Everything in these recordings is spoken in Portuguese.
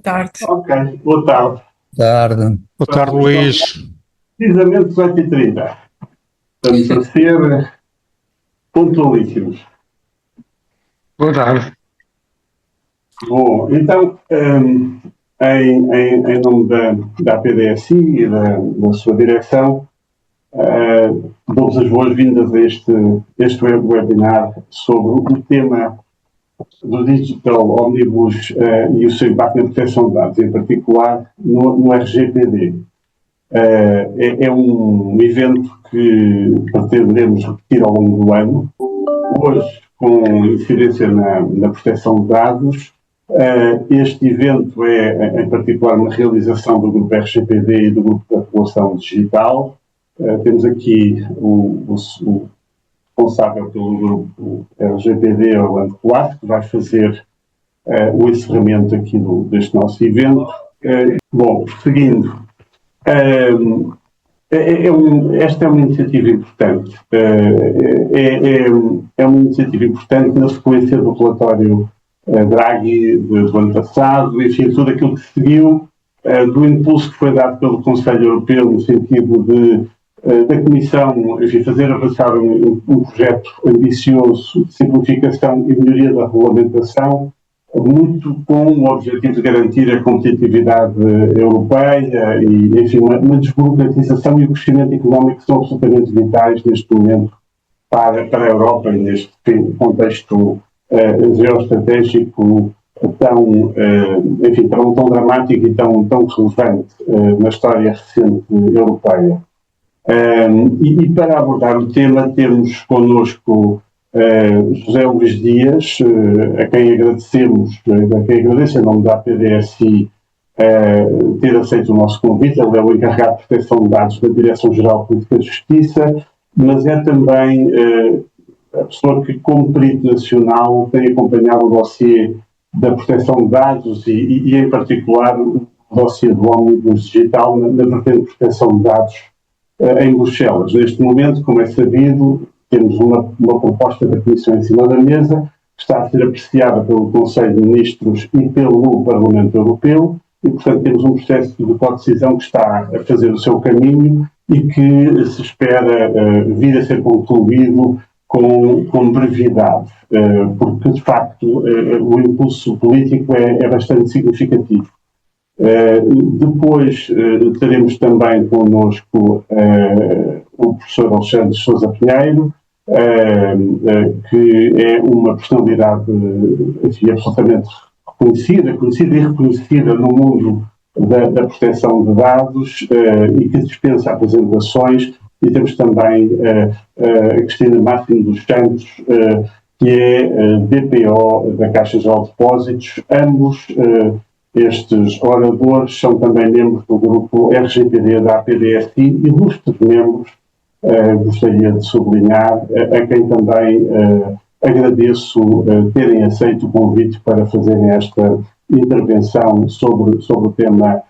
tarde. Ok, boa tarde. Tarde. Boa tarde, Luís. Precisamente 18h30. Estamos a ser pontualíssimos. Boa tarde. Bom, então, em nome da PDSI e da sua direção, dou-vos as boas-vindas a este webinar sobre o tema do Digital Omnibus e o seu impacto na proteção de dados, em particular no RGPD. É um evento que pretendemos repetir ao longo do ano, hoje com incidência na proteção de dados. Este evento é, em particular, uma realização do Grupo RGPD e do Grupo da Regulação Digital. Temos aqui o responsável pelo Grupo RGPD, Orlando Colasso, que vai fazer o encerramento aqui deste nosso evento. Bom, seguindo. Esta é uma iniciativa importante. É uma iniciativa importante na sequência do relatório Draghi do ano passado, enfim, tudo aquilo que seguiu, do impulso que foi dado pelo Conselho Europeu no sentido da Comissão, enfim, fazer avançar um projeto ambicioso de simplificação e melhoria da regulamentação, muito com o objetivo de garantir a competitividade europeia e, enfim, uma desburocratização e o crescimento económico que são absolutamente vitais neste momento para a Europa e neste contexto geoestratégico tão dramático e tão relevante na história recente europeia. E para abordar o tema temos connosco José Luís Dias, a quem agradeço em nome da PDSI ter aceito o nosso convite. Ele é o encarregado de proteção de dados da Direção-Geral de Política de Justiça, mas é também a pessoa que, como perito nacional, tem acompanhado o dossiê da proteção de dados e em particular, o dossiê do Omnibus Digital na vertente de proteção de dados em Bruxelas. Neste momento, como é sabido, temos uma proposta da Comissão em cima da mesa, que está a ser apreciada pelo Conselho de Ministros e pelo Parlamento Europeu, e, portanto, temos um processo de codecisão que está a fazer o seu caminho e que se espera vir a ser concluído com brevidade, porque, de facto, o impulso político é bastante significativo. Depois teremos também connosco o professor Alexandre Sousa Pinheiro, que é uma personalidade absolutamente conhecida e reconhecida no mundo da proteção de dados e que dispensa apresentações. E temos também a Cristina Máximo dos Santos, que é DPO da Caixa Geral de Depósitos. Ambos estes oradores são também membros do grupo RGPD da APDSI, ilustres membros, gostaria de sublinhar, a quem também agradeço terem aceito o convite para fazerem esta intervenção sobre o tema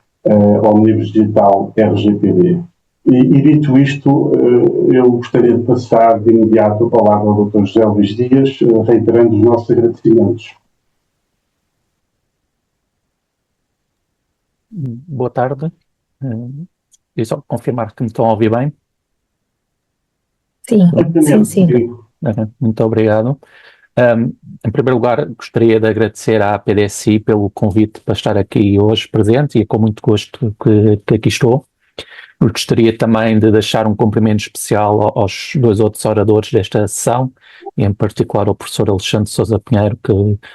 Omnibus Digital RGPD. E dito isto, eu gostaria de passar de imediato a palavra ao Dr. José Luís Dias, reiterando os nossos agradecimentos. Boa tarde. E só confirmar que me estão a ouvir bem. Sim. Muito obrigado. Em primeiro lugar, gostaria de agradecer à PDSI pelo convite para estar aqui hoje presente e é com muito gosto que aqui estou. Gostaria também de deixar um cumprimento especial aos dois outros oradores desta sessão, e em particular ao professor Alexandre Sousa Pinheiro, que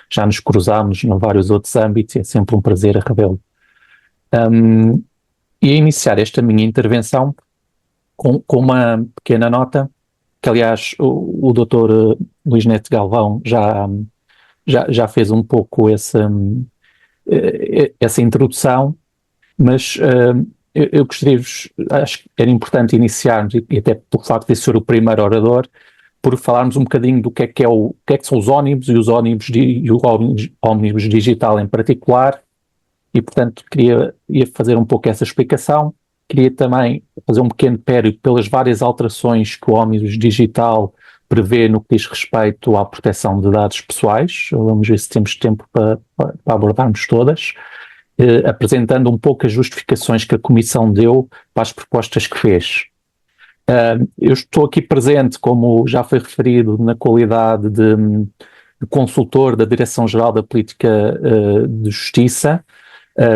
já nos cruzámos em vários outros âmbitos e é sempre um prazer revê-lo. E a iniciar esta minha intervenção com uma pequena nota, que aliás o Dr. Luís Neto Galvão já fez um pouco essa introdução, mas eu gostaria-vos, acho que era importante iniciarmos, e até pelo facto de ser o primeiro orador, por falarmos um bocadinho do que é que são os ónibus e o ónibus digital em particular, e portanto ia fazer um pouco essa explicação. Queria também fazer um pequeno périplo pelas várias alterações que o ónibus digital prevê no que diz respeito à proteção de dados pessoais. Vamos ver se temos tempo para abordarmos todas. apresentando um pouco as justificações que a Comissão deu para as propostas que fez. Eu estou aqui presente, como já foi referido, na qualidade de consultor da Direção-Geral da Política de Justiça,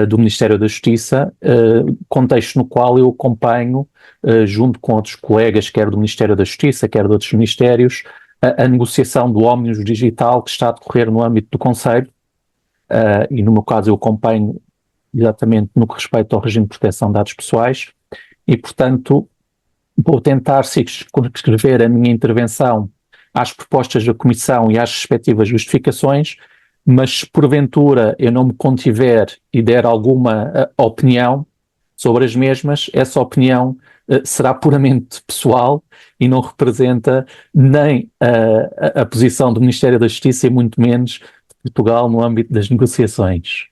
do Ministério da Justiça, contexto no qual eu acompanho, junto com outros colegas, quer do Ministério da Justiça, quer de outros ministérios, a negociação do ómnibus digital que está a decorrer no âmbito do Conselho, e no meu caso eu acompanho exatamente no que respeita ao regime de proteção de dados pessoais, e portanto vou tentar circunscrever a minha intervenção às propostas da Comissão e às respectivas justificações, mas se porventura eu não me contiver e der alguma opinião sobre as mesmas, essa opinião será puramente pessoal e não representa nem a posição do Ministério da Justiça e muito menos de Portugal no âmbito das negociações.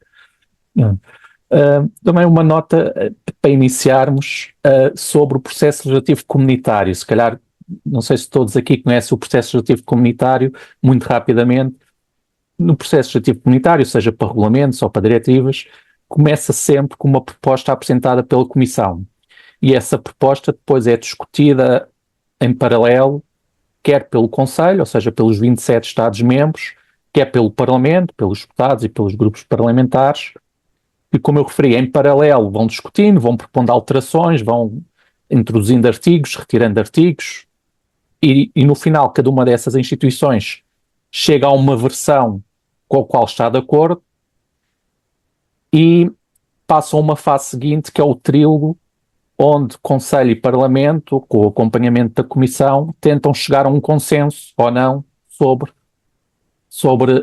Também uma nota para iniciarmos sobre o processo legislativo comunitário. Se calhar, não sei se todos aqui conhecem o processo legislativo comunitário, muito rapidamente. No processo legislativo comunitário, seja para regulamentos ou para diretivas, começa sempre com uma proposta apresentada pela Comissão. E essa proposta depois é discutida em paralelo, quer pelo Conselho, ou seja, pelos 27 Estados-membros, quer pelo Parlamento, pelos deputados e pelos grupos parlamentares, e como eu referi, em paralelo vão discutindo, vão propondo alterações, vão introduzindo artigos, retirando artigos, e no final cada uma dessas instituições chega a uma versão com a qual está de acordo e passa a uma fase seguinte, que é o trílogo, onde Conselho e Parlamento, com o acompanhamento da Comissão, tentam chegar a um consenso ou não sobre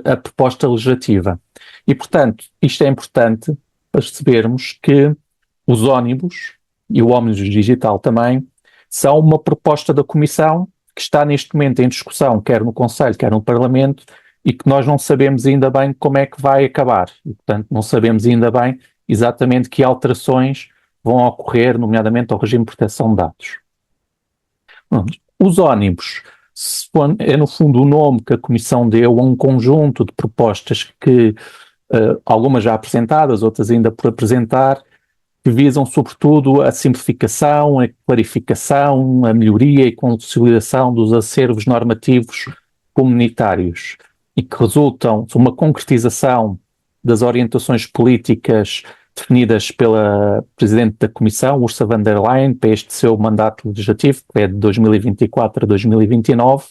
a proposta legislativa. E, portanto, isto é importante percebermos que os ónibus, e o ónibus digital também, são uma proposta da Comissão que está neste momento em discussão, quer no Conselho, quer no Parlamento, e que nós não sabemos ainda bem como é que vai acabar. E, portanto, não sabemos ainda bem exatamente que alterações vão ocorrer, nomeadamente ao regime de proteção de dados. Os ónibus é, no fundo, o nome que a Comissão deu a um conjunto de propostas que, algumas já apresentadas, outras ainda por apresentar, que visam, sobretudo, a simplificação, a clarificação, a melhoria e consolidação dos acervos normativos comunitários e que resultam de uma concretização das orientações políticas definidas pela Presidente da Comissão, Ursula von der Leyen, para este seu mandato legislativo, que é de 2024 a 2029,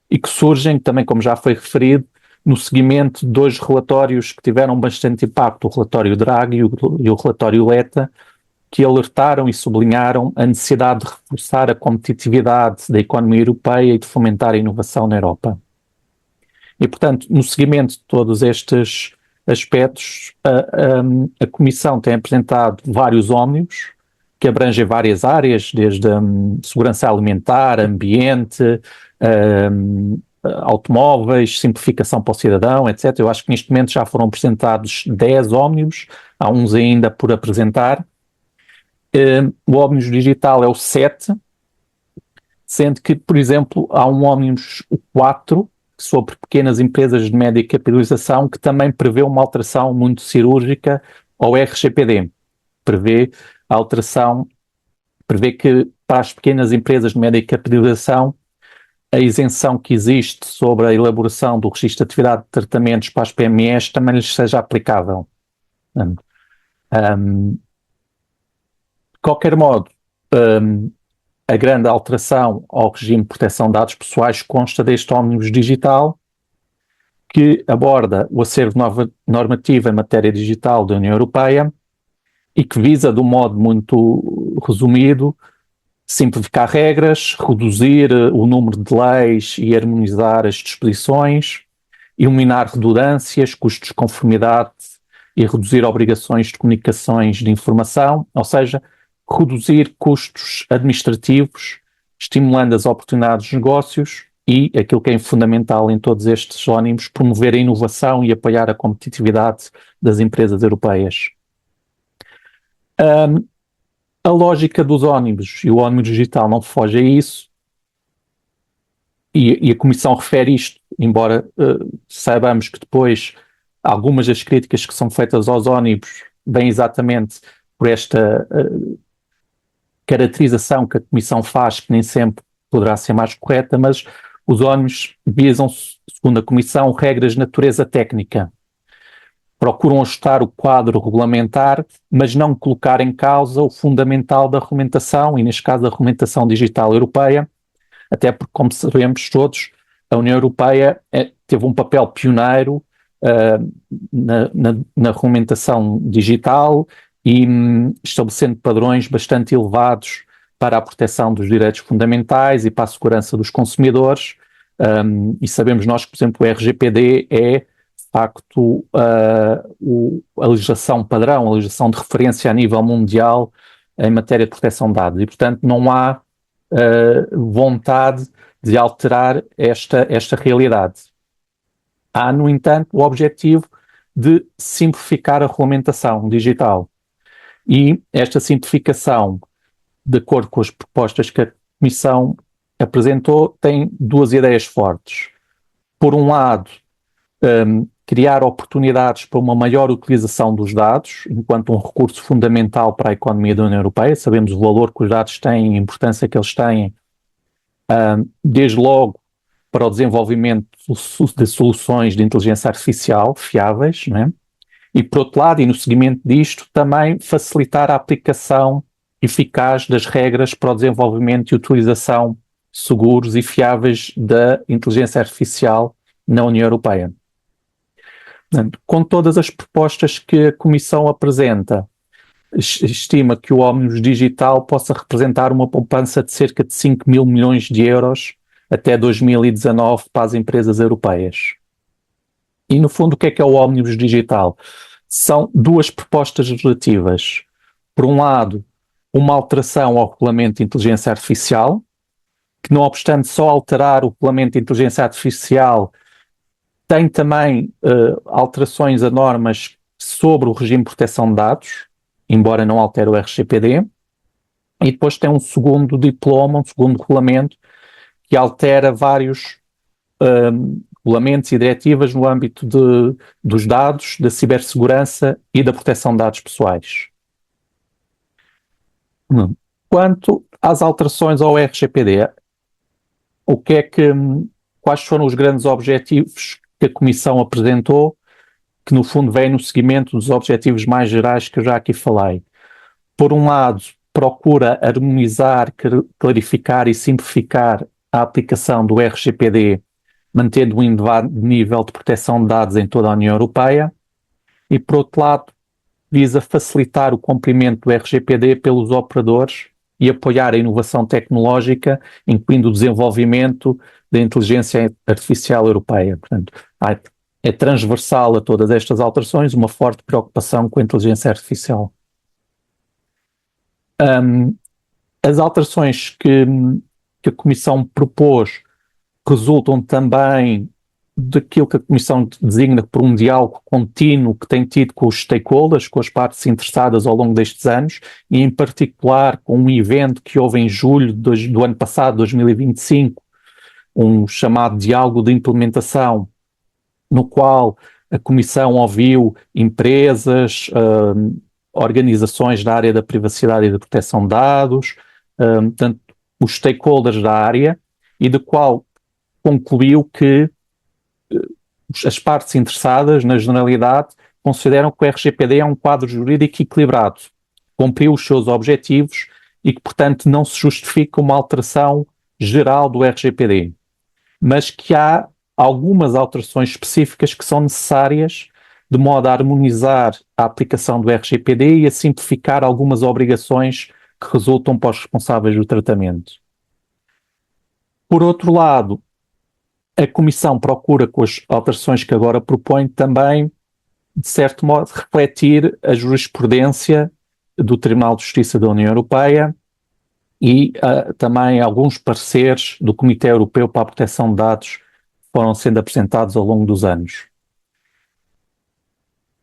e que surgem, também como já foi referido, no seguimento de dois relatórios que tiveram bastante impacto, o relatório Draghi e o relatório Letta, que alertaram e sublinharam a necessidade de reforçar a competitividade da economia europeia e de fomentar a inovação na Europa. E, portanto, no seguimento de todos estes aspectos, a Comissão tem apresentado vários ómnibus que abrangem várias áreas, desde a segurança alimentar, ambiente, automóveis, simplificação para o cidadão, etc. Eu acho que neste momento já foram apresentados 10 ómnibus, há uns ainda por apresentar. O ómnibus digital é o 7, sendo que, por exemplo, há um ómnibus 4, sobre pequenas empresas de média capitalização, que também prevê uma alteração muito cirúrgica ao RGPD. Prevê a alteração, prevê que para as pequenas empresas de média capitalização, a isenção que existe sobre a elaboração do registro de atividade de tratamentos para as PMEs também lhes seja aplicável. De qualquer modo, a grande alteração ao regime de proteção de dados pessoais consta deste ómnibus digital, que aborda o acervo normativo em matéria digital da União Europeia e que visa, de um modo muito resumido, simplificar regras, reduzir o número de leis e harmonizar as disposições, eliminar redundâncias, custos de conformidade e reduzir obrigações de comunicações de informação, ou seja, reduzir custos administrativos, estimulando as oportunidades de negócios e, aquilo que é fundamental em todos estes ónibus, promover a inovação e apoiar a competitividade das empresas europeias. A lógica dos ónibus e o ónibus digital não foge a isso, e a Comissão refere isto, embora saibamos que depois algumas das críticas que são feitas aos ónibus vem exatamente por esta caracterização que a Comissão faz, que nem sempre poderá ser mais correta, mas os ónus visam, segundo a Comissão, regras de natureza técnica. Procuram ajustar o quadro regulamentar, mas não colocar em causa o fundamental da regulamentação, e neste caso a regulamentação digital europeia, até porque, como sabemos todos, a União Europeia teve um papel pioneiro na regulamentação digital e estabelecendo padrões bastante elevados para a proteção dos direitos fundamentais e para a segurança dos consumidores. E sabemos nós que, por exemplo, o RGPD é, de facto, a legislação padrão, a legislação de referência a nível mundial em matéria de proteção de dados. E, portanto, não há vontade de alterar esta realidade. Há, no entanto, o objetivo de simplificar a regulamentação digital. E esta simplificação, de acordo com as propostas que a Comissão apresentou, tem duas ideias fortes. Por um lado, criar oportunidades para uma maior utilização dos dados, enquanto um recurso fundamental para a economia da União Europeia. Sabemos o valor que os dados têm, a importância que eles têm, desde logo para o desenvolvimento de soluções de inteligência artificial fiáveis, não é? E, por outro lado, e no seguimento disto, também facilitar a aplicação eficaz das regras para o desenvolvimento e utilização seguros e fiáveis da inteligência artificial na União Europeia. Portanto, com todas as propostas que a Comissão apresenta, estima que o ómnibus digital possa representar uma poupança de cerca de 5 mil milhões de euros até 2019 para as empresas europeias. E, no fundo, o que é o ómnibus digital? São duas propostas legislativas. Por um lado, uma alteração ao regulamento de inteligência artificial, que, não obstante só alterar o regulamento de inteligência artificial, tem também alterações a normas sobre o regime de proteção de dados, embora não altere o RGPD, e depois tem um segundo diploma, um segundo regulamento, que altera vários regulamentos e diretivas no âmbito dos dados, da cibersegurança e da proteção de dados pessoais. Quanto às alterações ao RGPD, quais foram os grandes objetivos que a Comissão apresentou, que no fundo vem no seguimento dos objetivos mais gerais que eu já aqui falei? Por um lado, procura harmonizar, clarificar e simplificar a aplicação do RGPD, mantendo um elevado nível de proteção de dados em toda a União Europeia, e, por outro lado, visa facilitar o cumprimento do RGPD pelos operadores e apoiar a inovação tecnológica, incluindo o desenvolvimento da inteligência artificial europeia. Portanto, é transversal a todas estas alterações uma forte preocupação com a inteligência artificial. As alterações que a Comissão propôs resultam também daquilo que a Comissão designa por um diálogo contínuo que tem tido com os stakeholders, com as partes interessadas ao longo destes anos, e em particular com um evento que houve em julho do ano passado, 2025, um chamado Diálogo de Implementação, no qual a Comissão ouviu empresas, organizações da área da privacidade e da proteção de dados, portanto, os stakeholders da área, e do qual concluiu que as partes interessadas, na generalidade, consideram que o RGPD é um quadro jurídico equilibrado, cumpriu os seus objetivos e que, portanto, não se justifica uma alteração geral do RGPD, mas que há algumas alterações específicas que são necessárias de modo a harmonizar a aplicação do RGPD e a simplificar algumas obrigações que resultam para os responsáveis do tratamento. Por outro lado, a Comissão procura, com as alterações que agora propõe, também, de certo modo, refletir a jurisprudência do Tribunal de Justiça da União Europeia e também alguns pareceres do Comitê Europeu para a Proteção de Dados que foram sendo apresentados ao longo dos anos.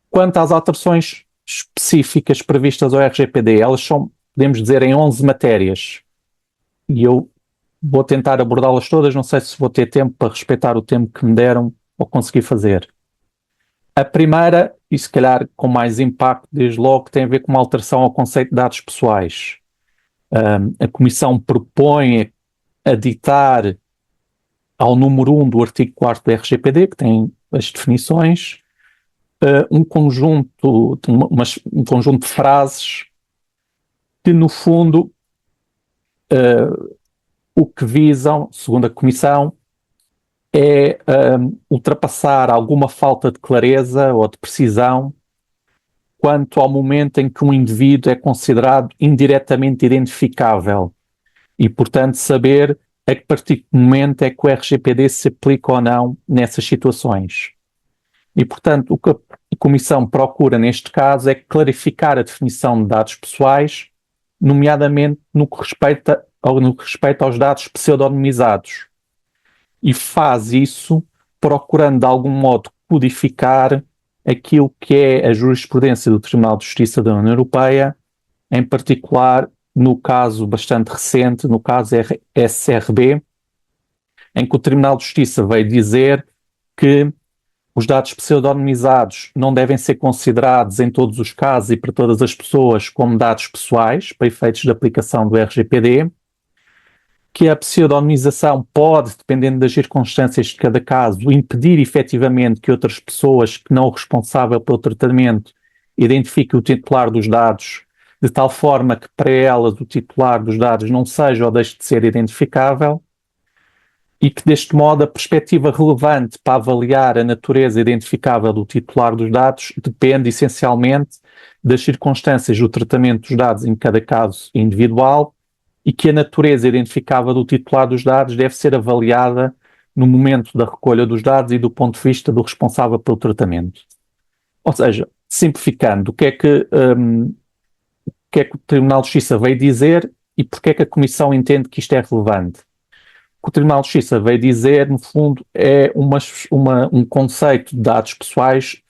Quanto às alterações específicas previstas ao RGPD, elas são, podemos dizer, em 11 matérias. E eu vou tentar abordá-las todas, não sei se vou ter tempo para respeitar o tempo que me deram ou conseguir fazer. A primeira, e se calhar com mais impacto desde logo, tem a ver com uma alteração ao conceito de dados pessoais. A Comissão propõe aditar ao número 1 do artigo 4º da RGPD, que tem as definições, um conjunto de frases que, no fundo, o que visam, segundo a Comissão, é ultrapassar alguma falta de clareza ou de precisão quanto ao momento em que um indivíduo é considerado indiretamente identificável e, portanto, saber a que partir de momento é que o RGPD se aplica ou não nessas situações. E, portanto, o que a Comissão procura neste caso é clarificar a definição de dados pessoais, nomeadamente no que respeita aos dados pseudonimizados. E faz isso procurando de algum modo codificar aquilo que é a jurisprudência do Tribunal de Justiça da União Europeia, em particular no caso bastante recente, no caso SRB, em que o Tribunal de Justiça veio dizer que os dados pseudonimizados não devem ser considerados em todos os casos e para todas as pessoas como dados pessoais, para efeitos de aplicação do RGPD, que a pseudonimização pode, dependendo das circunstâncias de cada caso, impedir efetivamente que outras pessoas que não o responsável pelo tratamento identifiquem o titular dos dados, de tal forma que para elas o titular dos dados não seja ou deixe de ser identificável, e que deste modo a perspectiva relevante para avaliar a natureza identificável do titular dos dados depende essencialmente das circunstâncias do tratamento dos dados em cada caso individual, e que a natureza identificável do titular dos dados deve ser avaliada no momento da recolha dos dados e do ponto de vista do responsável pelo tratamento. Ou seja, simplificando, o que é que o Tribunal de Justiça veio dizer e porque é que a Comissão entende que isto é relevante? O que o Tribunal de Justiça veio dizer, no fundo, é um conceito de dados pessoais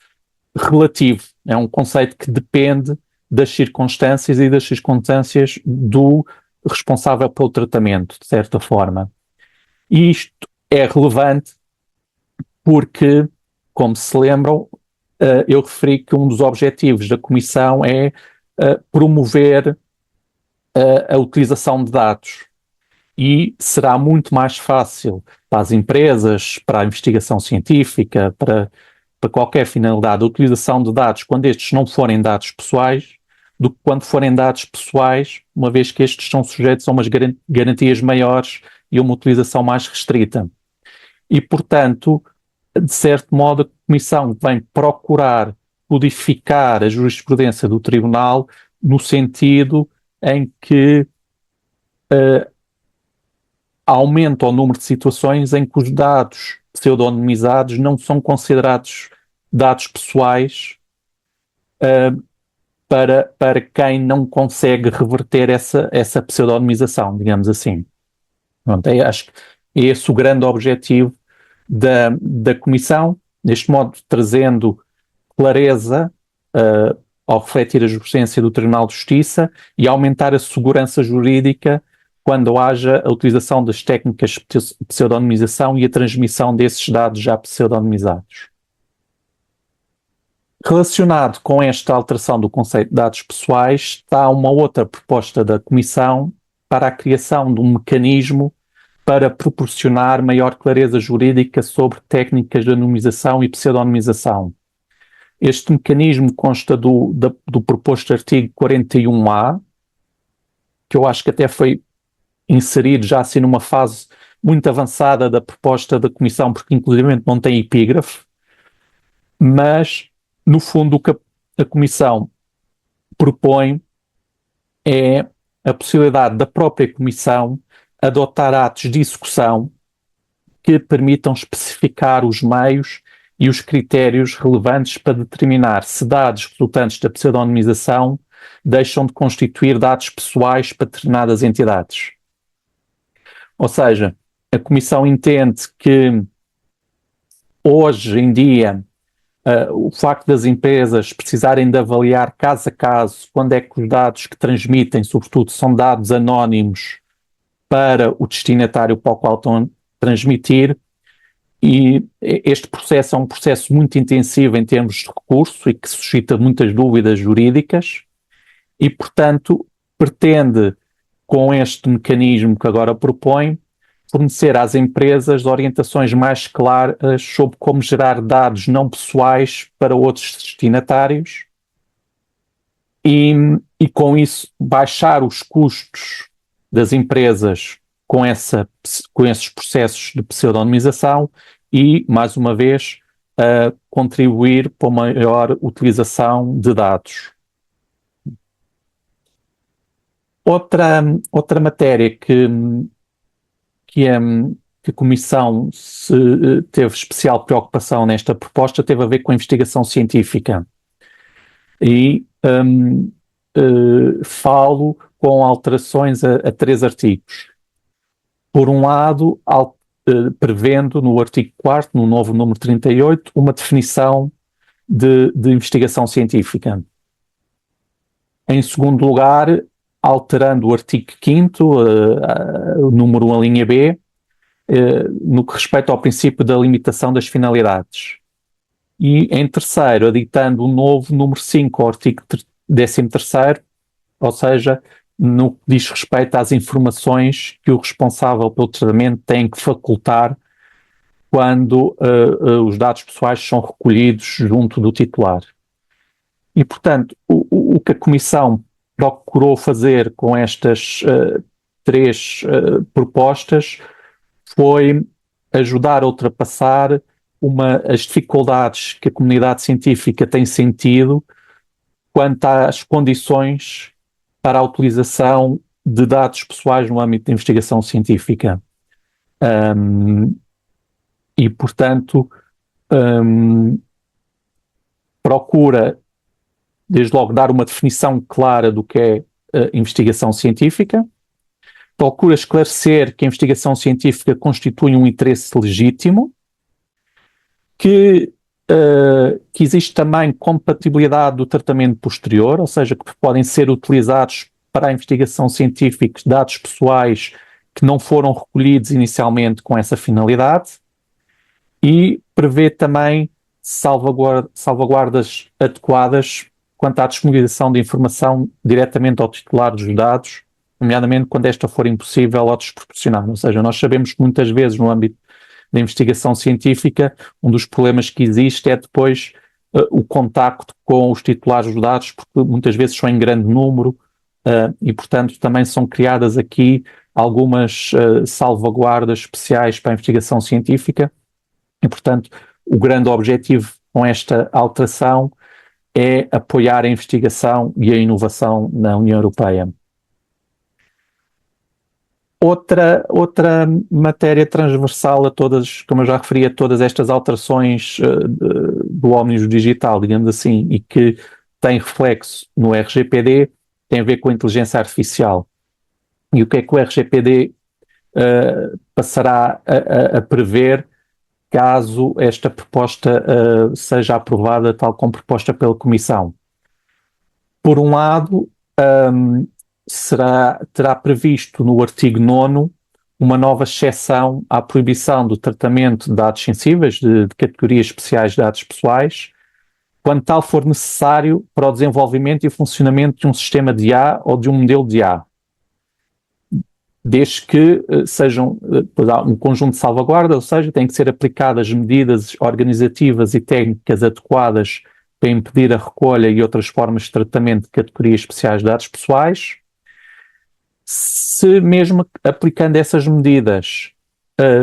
relativo. É um conceito que depende das circunstâncias e das circunstâncias do responsável pelo tratamento, de certa forma. E isto é relevante porque, como se lembram, eu referi que um dos objetivos da Comissão é promover a utilização de dados. E será muito mais fácil para as empresas, para a investigação científica, para qualquer finalidade, a utilização de dados quando estes não forem dados pessoais, do que quando forem dados pessoais, uma vez que estes são sujeitos a umas garantias maiores e a uma utilização mais restrita. E, portanto, de certo modo, a Comissão vem procurar codificar a jurisprudência do Tribunal no sentido em que aumenta o número de situações em que os dados pseudonimizados não são considerados dados pessoais para quem não consegue reverter essa pseudonimização, digamos assim. Pronto, acho que é esse o grande objetivo da Comissão, deste modo trazendo clareza ao refletir a jurisprudência do Tribunal de Justiça e aumentar a segurança jurídica quando haja a utilização das técnicas de pseudonimização e a transmissão desses dados já pseudonimizados. Relacionado com esta alteração do conceito de dados pessoais, está uma outra proposta da Comissão para a criação de um mecanismo para proporcionar maior clareza jurídica sobre técnicas de anonimização e pseudonimização. Este mecanismo consta do proposto artigo 41A, que eu acho que até foi inserido já assim numa fase muito avançada da proposta da Comissão, porque inclusive não tem epígrafe, mas no fundo o que a Comissão propõe é a possibilidade da própria Comissão adotar atos de execução que permitam especificar os meios e os critérios relevantes para determinar se dados resultantes da pseudonimização deixam de constituir dados pessoais para determinadas entidades. Ou seja, a Comissão entende que hoje em dia o facto das empresas precisarem de avaliar caso a caso quando é que os dados que transmitem, sobretudo, são dados anónimos para o destinatário para o qual estão a transmitir, E este processo é um processo muito intensivo em termos de recurso e que suscita muitas dúvidas jurídicas e, portanto, pretende, com este mecanismo que agora propõe, fornecer às empresas orientações mais claras sobre como gerar dados não pessoais para outros destinatários e com isso baixar os custos das empresas com esses processos de pseudonimização e, mais uma vez, contribuir para uma maior utilização de dados. Outra matéria que a Comissão teve especial preocupação nesta proposta teve a ver com a investigação científica. E falo com alterações a 3 artigos. Por um lado, prevendo no artigo 4º, no novo número 38, uma definição de investigação científica. Em segundo lugar, alterando o artigo 5º, o número 1, a linha B, no que respeita ao princípio da limitação das finalidades. E, em terceiro, aditando o novo número 5 ao artigo 13º, ou seja, no que diz respeito às informações que o responsável pelo tratamento tem que facultar quando os dados pessoais são recolhidos junto do titular. E, portanto, o que a Comissão procurou fazer com estas 3 propostas foi ajudar a ultrapassar as dificuldades que a comunidade científica tem sentido quanto às condições para a utilização de dados pessoais no âmbito da investigação científica. E, portanto, procura, desde logo, dar uma definição clara do que é investigação científica, procura esclarecer que a investigação científica constitui um interesse legítimo, que existe também compatibilidade do tratamento posterior, ou seja, que podem ser utilizados para a investigação científica dados pessoais que não foram recolhidos inicialmente com essa finalidade, e prevê também salvaguardas adequadas quanto à disponibilização de informação diretamente ao titular dos dados, nomeadamente quando esta for impossível ou desproporcionada. Ou seja, nós sabemos que muitas vezes no âmbito da investigação científica, um dos problemas que existe é depois o contacto com os titulares dos dados, porque muitas vezes são em grande número e, portanto, também são criadas aqui algumas salvaguardas especiais para a investigação científica e, portanto, o grande objetivo com esta alteração é apoiar a investigação e a inovação na União Europeia. Outra matéria transversal a todas, como eu já referi, a todas estas alterações do ómnibus digital, digamos assim, e que tem reflexo no RGPD, tem a ver com a inteligência artificial. E o que é que o RGPD passará a prever caso esta proposta seja aprovada tal como proposta pela Comissão? Por um lado, terá previsto no artigo 9º uma nova exceção à proibição do tratamento de dados sensíveis de categorias especiais de dados pessoais, quando tal for necessário para o desenvolvimento e funcionamento de um sistema de IA ou de um modelo de IA, desde que sejam um conjunto de salvaguardas, ou seja, têm que ser aplicadas medidas organizativas e técnicas adequadas para impedir a recolha e outras formas de tratamento de categorias especiais de dados pessoais. Se mesmo aplicando essas medidas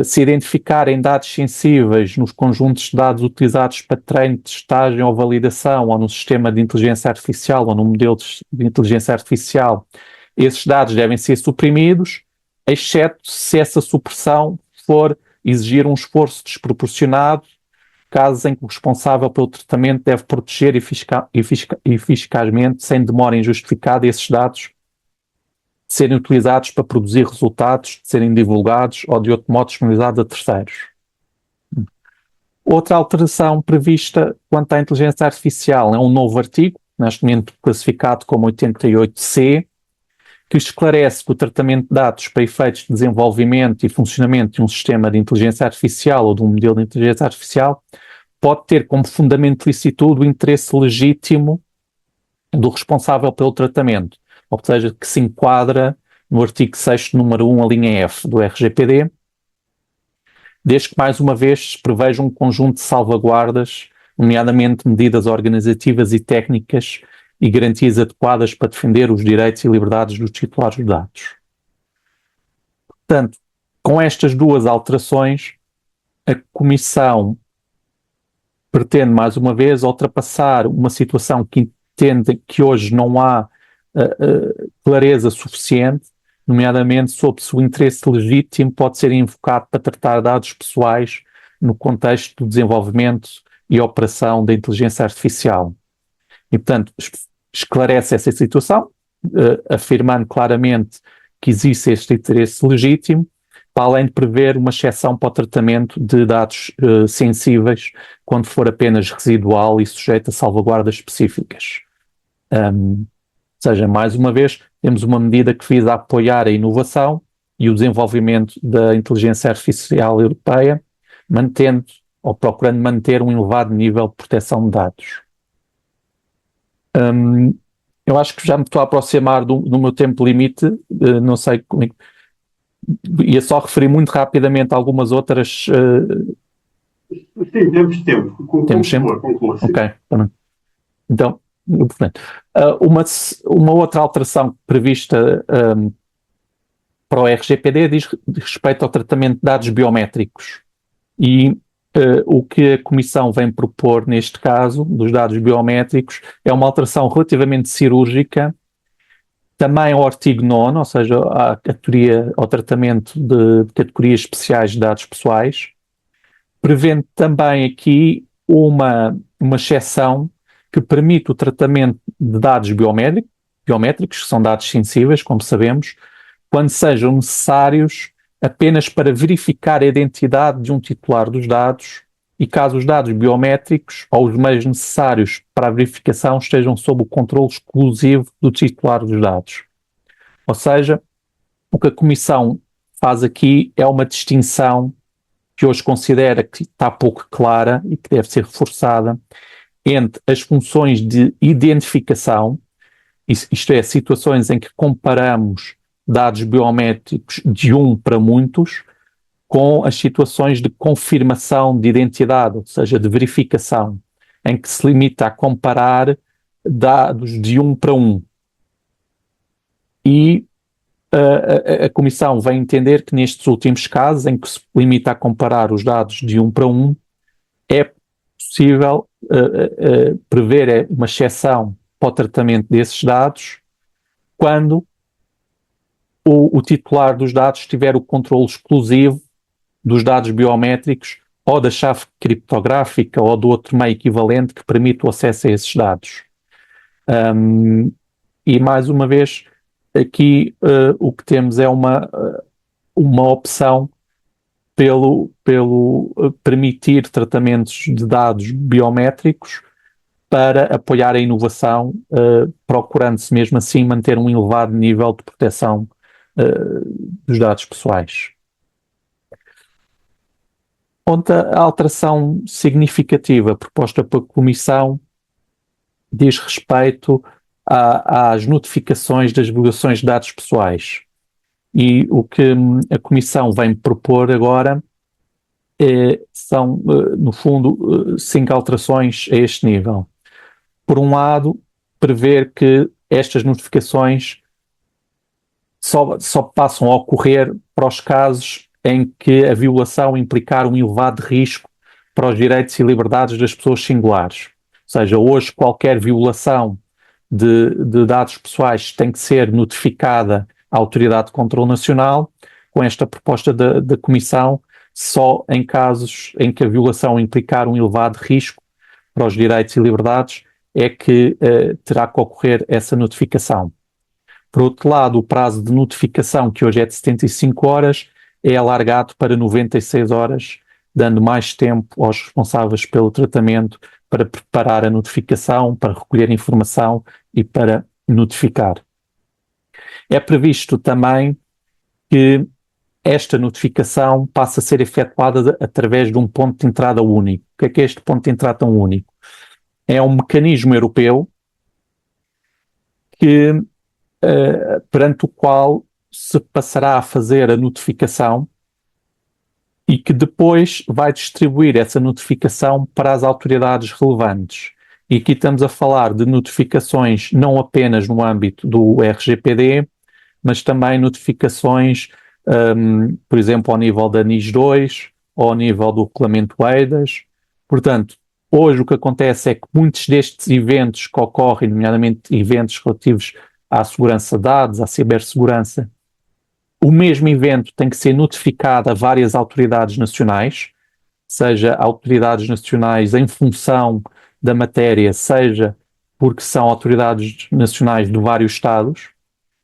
se identificarem dados sensíveis nos conjuntos de dados utilizados para treino, testagem ou validação, ou no sistema de inteligência artificial, ou no modelo de inteligência artificial, esses dados devem ser suprimidos, exceto se essa supressão for exigir um esforço desproporcionado, casos em que o responsável pelo tratamento deve proteger eficazmente, sem demora injustificada, esses dados de serem utilizados para produzir resultados, de serem divulgados ou de outro modo disponibilizados a terceiros. Outra alteração prevista quanto à inteligência artificial é um novo artigo, neste momento classificado como 88C, que esclarece que o tratamento de dados para efeitos de desenvolvimento e funcionamento de um sistema de inteligência artificial ou de um modelo de inteligência artificial pode ter como fundamento de licitude o interesse legítimo do responsável pelo tratamento, ou seja, que se enquadra no artigo 6º, número 1, a linha F do RGPD, desde que, mais uma vez, se preveja um conjunto de salvaguardas, nomeadamente medidas organizativas e técnicas e garantias adequadas para defender os direitos e liberdades dos titulares de dados. Portanto, com estas duas alterações, a Comissão pretende, mais uma vez, ultrapassar uma situação que entende que hoje não há clareza suficiente, nomeadamente sobre se o interesse legítimo pode ser invocado para tratar dados pessoais no contexto do desenvolvimento e operação da inteligência artificial. E, portanto, esclarece essa situação, afirmando claramente que existe este interesse legítimo, para além de prever uma exceção para o tratamento de dados sensíveis, quando for apenas residual e sujeito a salvaguardas específicas. Ou seja, mais uma vez, temos uma medida que visa apoiar a inovação e o desenvolvimento da inteligência artificial europeia, mantendo ou procurando manter um elevado nível de proteção de dados. Eu acho que já me estou a aproximar do meu tempo limite, não sei como é que... Ia só referir muito rapidamente algumas outras... Sim, temos tempo. Temos tempo? Conclua. Ok. Então, portanto, uma outra alteração prevista para o RGPD diz respeito ao tratamento de dados biométricos. E o que a Comissão vem propor neste caso, dos dados biométricos, é uma alteração relativamente cirúrgica, também ao artigo 9º, ou seja, ao tratamento de categorias especiais de dados pessoais, prevendo também aqui uma exceção que permite o tratamento de dados biométricos, que são dados sensíveis, como sabemos, quando sejam necessários apenas para verificar a identidade de um titular dos dados e caso os dados biométricos ou os meios necessários para a verificação estejam sob o controle exclusivo do titular dos dados. Ou seja, o que a Comissão faz aqui é uma distinção que hoje considera que está pouco clara e que deve ser reforçada entre as funções de identificação, isto é, situações em que comparamos dados biométricos de um para muitos, com as situações de confirmação de identidade, ou seja, de verificação, em que se limita a comparar dados de um para um. E a Comissão vem entender que nestes últimos casos, em que se limita a comparar os dados de um para um, é possível prever uma exceção para o tratamento desses dados quando o titular dos dados tiver o controle exclusivo dos dados biométricos ou da chave criptográfica ou do outro meio equivalente que permite o acesso a esses dados. E mais uma vez, aqui o que temos é uma opção pelo permitir tratamentos de dados biométricos para apoiar a inovação, procurando-se mesmo assim manter um elevado nível de proteção dos dados pessoais. Outra alteração significativa proposta pela Comissão diz respeito às notificações das violações de dados pessoais. E o que a Comissão vem propor agora são, no fundo, 5 alterações a este nível. Por um lado, prever que estas notificações só passam a ocorrer para os casos em que a violação implicar um elevado risco para os direitos e liberdades das pessoas singulares. Ou seja, hoje qualquer violação de dados pessoais tem que ser notificada à Autoridade de Controlo Nacional. Com esta proposta da Comissão, só em casos em que a violação implicar um elevado risco para os direitos e liberdades é que terá que ocorrer essa notificação. Por outro lado, o prazo de notificação, que hoje é de 75 horas, é alargado para 96 horas, dando mais tempo aos responsáveis pelo tratamento para preparar a notificação, para recolher informação e para notificar. É previsto também que esta notificação passe a ser efetuada através de um ponto de entrada único. O que é este ponto de entrada único? É um mecanismo europeu que, perante o qual se passará a fazer a notificação e que depois vai distribuir essa notificação para as autoridades relevantes. E aqui estamos a falar de notificações não apenas no âmbito do RGPD, mas também notificações, por exemplo, ao nível da NIS2 ou ao nível do regulamento EIDAS. Portanto, hoje o que acontece é que muitos destes eventos que ocorrem, nomeadamente eventos relativos à segurança de dados, à cibersegurança, o mesmo evento tem que ser notificado a várias autoridades nacionais, seja autoridades nacionais em função da matéria, seja porque são autoridades nacionais de vários Estados,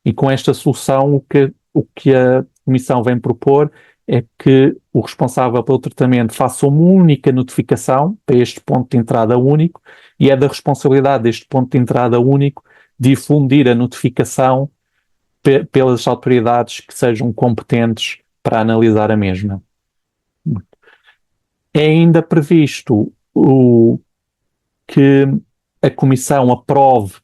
e com esta solução o que a Comissão vem propor é que o responsável pelo tratamento faça uma única notificação para este ponto de entrada único, e é da responsabilidade deste ponto de entrada único difundir a notificação pelas autoridades que sejam competentes para analisar a mesma. É ainda previsto que a Comissão aprove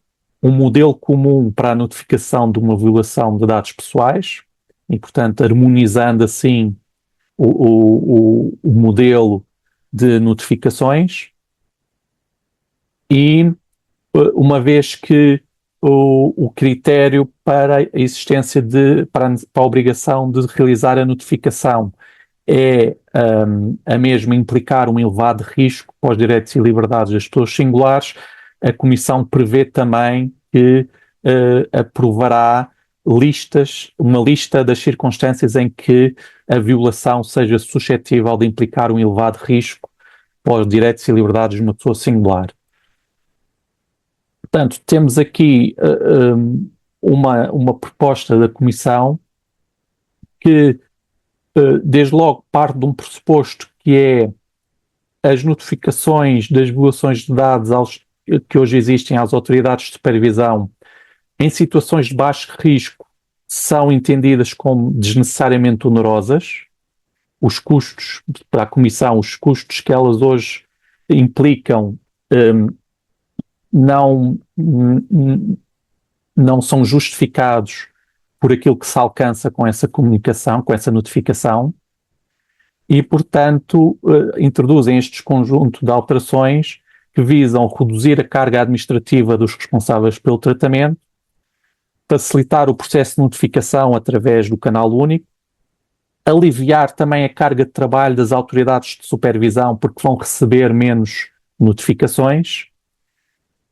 um modelo comum para a notificação de uma violação de dados pessoais e, portanto, harmonizando assim o modelo de notificações, e uma vez que o critério para a existência para a obrigação de realizar a notificação é a mesma implicar um elevado risco para os direitos e liberdades das pessoas singulares, a Comissão prevê também que aprovará uma lista das circunstâncias em que a violação seja suscetível de implicar um elevado risco para os direitos e liberdades de uma pessoa singular. Portanto, temos aqui uma proposta da Comissão que, desde logo, parte de um pressuposto que é as notificações das violações de dados que hoje existem às autoridades de supervisão em situações de baixo risco são entendidas como desnecessariamente onerosas. Os custos para a Comissão, os custos que elas hoje implicam, não são justificados por aquilo que se alcança com essa comunicação, com essa notificação, e, portanto, introduzem este conjunto de alterações que visam reduzir a carga administrativa dos responsáveis pelo tratamento, facilitar o processo de notificação através do canal único, aliviar também a carga de trabalho das autoridades de supervisão, porque vão receber menos notificações,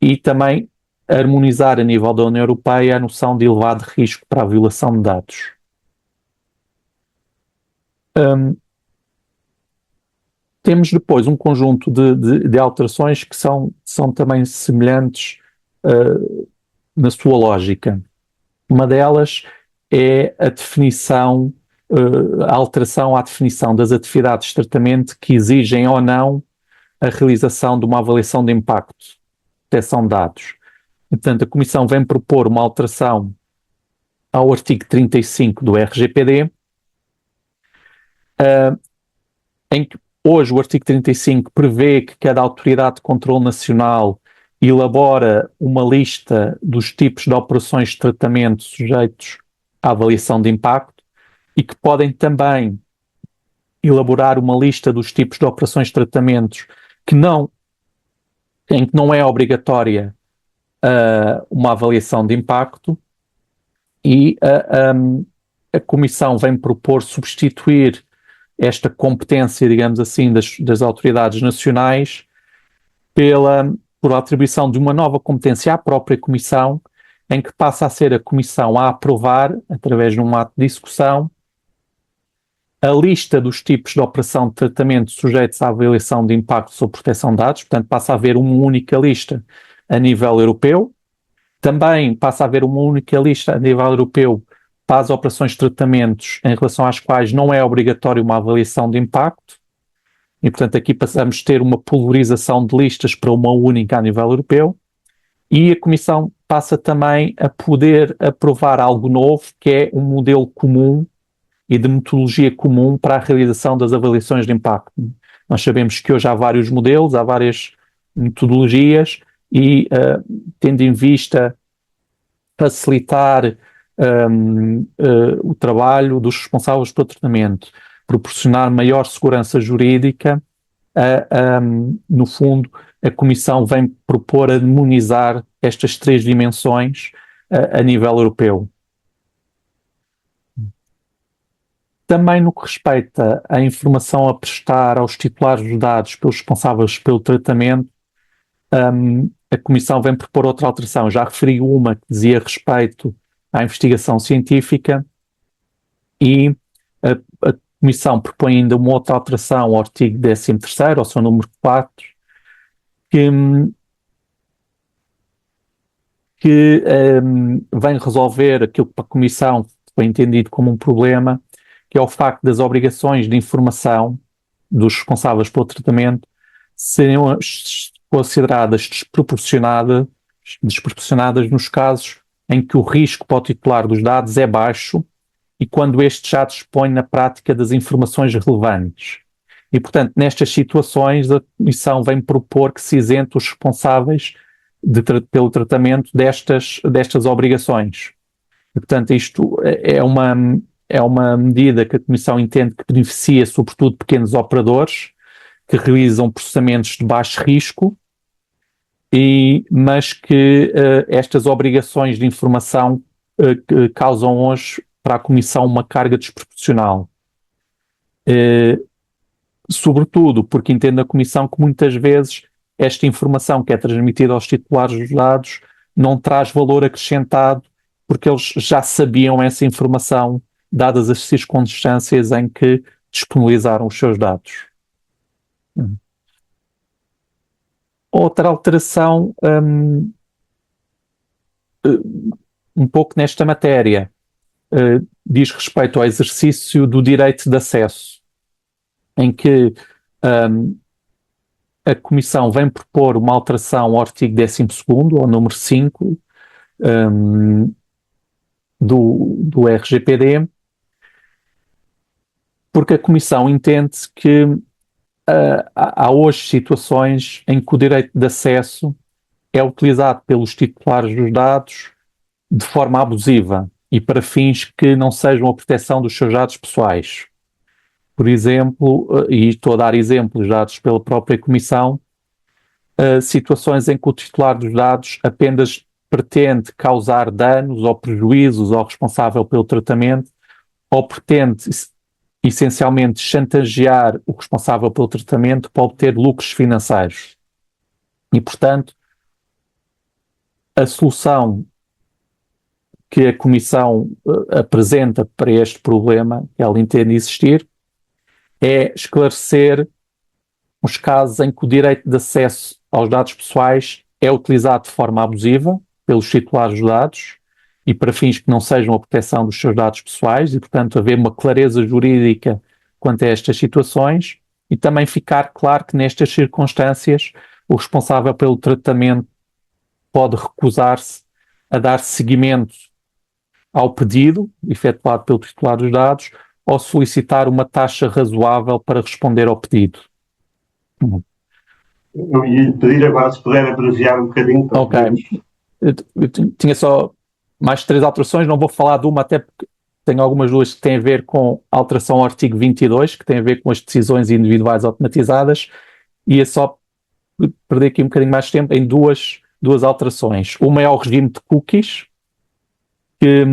e também harmonizar a nível da União Europeia a noção de elevado risco para a violação de dados. Temos depois um conjunto de alterações que são também semelhantes na sua lógica. Uma delas é a definição, a alteração à definição das atividades de tratamento que exigem ou não a realização de uma avaliação de impacto de proteção de dados. E, portanto, a Comissão vem propor uma alteração ao artigo 35 do RGPD, em que hoje o artigo 35 prevê que cada autoridade de controle nacional elabora uma lista dos tipos de operações de tratamento sujeitos à avaliação de impacto e que podem também elaborar uma lista dos tipos de operações de tratamentos em que não é obrigatória uma avaliação de impacto, e a Comissão vem propor substituir esta competência, digamos assim, das autoridades nacionais por atribuição de uma nova competência à própria Comissão, em que passa a ser a Comissão a aprovar, através de um ato de execução, a lista dos tipos de operação de tratamento sujeitos à avaliação de impacto sobre proteção de dados. Portanto, passa a haver uma única lista a nível europeu. Também passa a haver uma única lista a nível europeu para as operações de tratamentos em relação às quais não é obrigatório uma avaliação de impacto. E, portanto, aqui passamos a ter uma pulverização de listas para uma única a nível europeu. E a Comissão passa também a poder aprovar algo novo, que é um modelo comum e de metodologia comum para a realização das avaliações de impacto. Nós sabemos que hoje há vários modelos, há várias metodologias e, tendo em vista facilitar o trabalho dos responsáveis pelo tratamento, proporcionar maior segurança jurídica, no fundo, a Comissão vem propor harmonizar estas 3 dimensões a nível europeu. Também no que respeita à informação a prestar aos titulares dos dados pelos responsáveis pelo tratamento, a Comissão vem propor outra alteração. Já referi uma que dizia respeito à investigação científica e a Comissão propõe ainda uma outra alteração ao artigo 13º, ao seu número 4, que vem resolver aquilo que para a Comissão foi entendido como um problema, que é o facto das obrigações de informação dos responsáveis pelo tratamento serem consideradas desproporcionadas nos casos em que o risco para o titular dos dados é baixo e quando este já dispõe na prática das informações relevantes. E, portanto, nestas situações, a Comissão vem propor que se isente os responsáveis pelo tratamento destas obrigações. E, portanto, isto é uma medida que a Comissão entende que beneficia, sobretudo, pequenos operadores que realizam processamentos de baixo risco, mas que estas obrigações de informação que causam hoje para a Comissão uma carga desproporcional. Sobretudo porque entende a Comissão que muitas vezes esta informação que é transmitida aos titulares dos dados não traz valor acrescentado porque eles já sabiam essa informação dadas as circunstâncias em que disponibilizaram os seus dados. Outra alteração um pouco nesta matéria diz respeito ao exercício do direito de acesso, em que a Comissão vem propor uma alteração ao artigo 12º, ao número 5 do RGPD, porque a Comissão entende que há hoje situações em que o direito de acesso é utilizado pelos titulares dos dados de forma abusiva e para fins que não sejam a proteção dos seus dados pessoais. Por exemplo, e estou a dar exemplos dados pela própria Comissão, situações em que o titular dos dados apenas pretende causar danos ou prejuízos ao responsável pelo tratamento ou pretende essencialmente chantagear o responsável pelo tratamento para obter lucros financeiros. E, portanto, a solução que a Comissão apresenta para este problema, que ela entende existir, é esclarecer os casos em que o direito de acesso aos dados pessoais é utilizado de forma abusiva pelos titulares dos dados e para fins que não sejam a proteção dos seus dados pessoais e, portanto, haver uma clareza jurídica quanto a estas situações e também ficar claro que nestas circunstâncias o responsável pelo tratamento pode recusar-se a dar seguimento ao pedido efetuado pelo titular dos dados ou solicitar uma taxa razoável para responder ao pedido. Eu ia pedir agora se puder abreviar um bocadinho. Ok. Eu tinha só mais 3 alterações, não vou falar de uma, até porque tenho algumas duas que têm a ver com a alteração ao artigo 22, que tem a ver com as decisões individuais automatizadas, e é só perder aqui um bocadinho mais de tempo em duas alterações. Uma é ao regime de cookies, que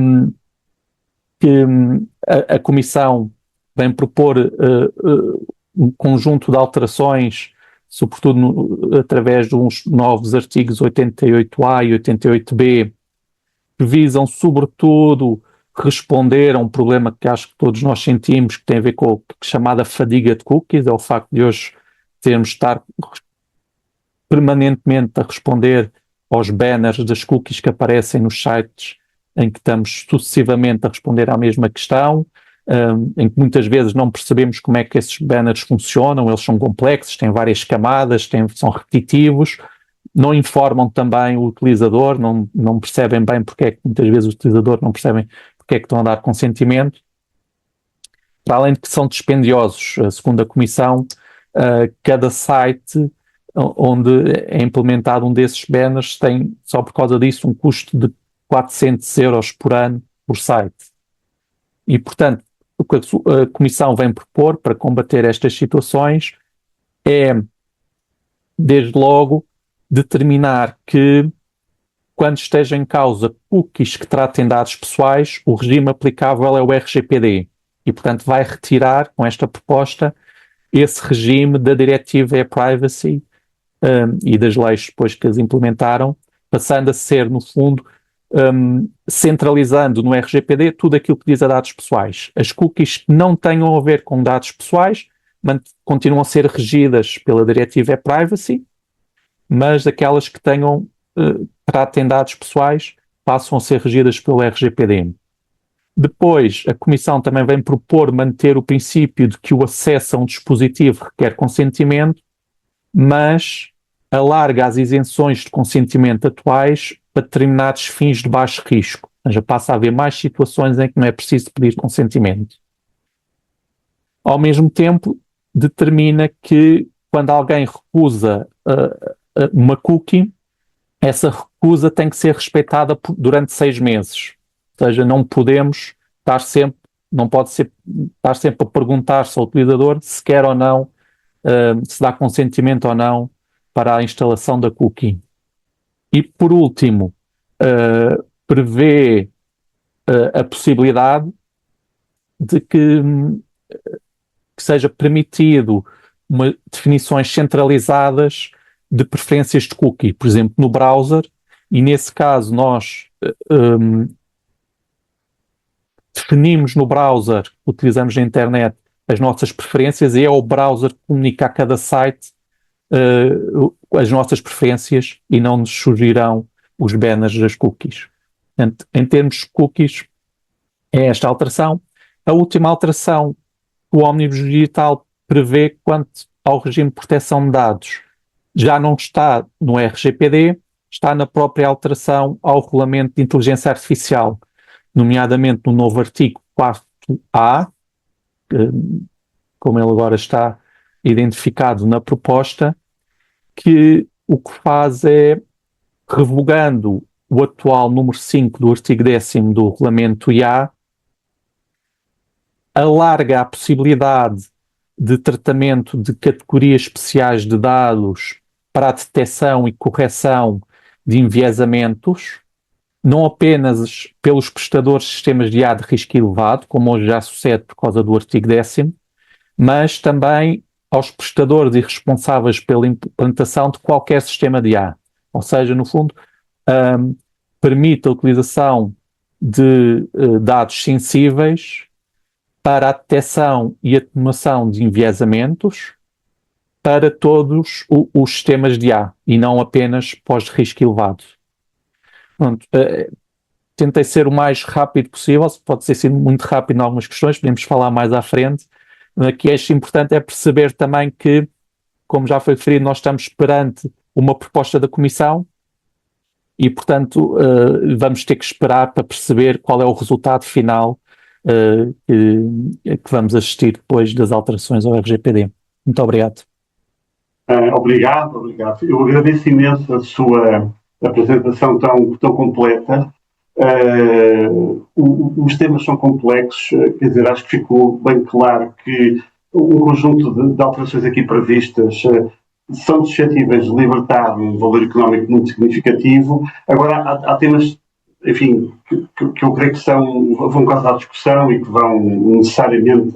a Comissão vem propor um conjunto de alterações, sobretudo através de uns novos artigos 88A e 88B, que visam, sobretudo, responder a um problema que acho que todos nós sentimos, que tem a ver com a chamada fadiga de cookies, é o facto de hoje termos de estar permanentemente a responder aos banners das cookies que aparecem nos sites em que estamos sucessivamente a responder à mesma questão, em que muitas vezes não percebemos como é que esses banners funcionam, eles são complexos, têm várias camadas, são repetitivos, não informam também o utilizador, não percebem bem porque é que muitas vezes o utilizador não percebem porque é que estão a dar consentimento. Para além de que são dispendiosos, segundo a Comissão, cada site onde é implementado um desses banners tem, só por causa disso, um custo de 400 euros por ano por site. E, portanto, o que a Comissão vem propor para combater estas situações é, desde logo, determinar que, quando esteja em causa cookies que tratem dados pessoais, o regime aplicável é o RGPD. E, portanto, vai retirar, com esta proposta, esse regime da diretiva e-privacy e das leis depois que as implementaram, passando a ser, no fundo, centralizando no RGPD tudo aquilo que diz a dados pessoais. As cookies que não tenham a ver com dados pessoais continuam a ser regidas pela diretiva e-privacy, mas aquelas que tratem dados pessoais passam a ser regidas pelo RGPD. Depois, a Comissão também vem propor manter o princípio de que o acesso a um dispositivo requer consentimento, mas alarga as isenções de consentimento atuais para determinados fins de baixo risco. Ou seja, passa a haver mais situações em que não é preciso pedir consentimento. Ao mesmo tempo, determina que quando alguém recusa uma cookie, essa recusa tem que ser respeitada durante 6 meses. Ou seja, não pode estar sempre a perguntar-se ao utilizador se quer ou não, se dá consentimento ou não para a instalação da cookie. E, por último, prevê a possibilidade de que seja permitido definições centralizadas de preferências de cookie, por exemplo, no browser, e nesse caso nós definimos no browser, utilizamos na internet, as nossas preferências e é o browser que comunica a cada site as nossas preferências e não nos surgirão os banners das cookies. Portanto, em termos de cookies, é esta alteração. A última alteração que o Ómnibus Digital prevê quanto ao regime de proteção de dados já não está no RGPD, está na própria alteração ao Regulamento de Inteligência Artificial, nomeadamente no novo artigo 4A, como ele agora está identificado na proposta, que o que faz é, revogando o atual número 5 do artigo 10º do Regulamento IA, alarga a possibilidade de tratamento de categorias especiais de dados para a detecção e correção de enviesamentos, não apenas pelos prestadores de sistemas de IA de risco elevado, como hoje já sucede por causa do artigo 10º, mas também aos prestadores e responsáveis pela implementação de qualquer sistema de IA. Ou seja, no fundo, permite a utilização de dados sensíveis para a detecção e atenuação de enviesamentos para todos os sistemas de IA e não apenas pós de risco elevado. Pronto, tentei ser o mais rápido possível, pode ser sido muito rápido em algumas questões, podemos falar mais à frente. O que é importante é perceber também que, como já foi referido, nós estamos perante uma proposta da Comissão e, portanto, vamos ter que esperar para perceber qual é o resultado final que vamos assistir depois das alterações ao RGPD. Muito obrigado. Obrigado. Eu agradeço imenso a sua apresentação tão completa. Os temas são complexos, quer dizer, acho que ficou bem claro que um conjunto de alterações aqui previstas são suscetíveis de libertar um valor económico muito significativo. Agora, há temas, enfim, que eu creio que vão causar discussão e que vão necessariamente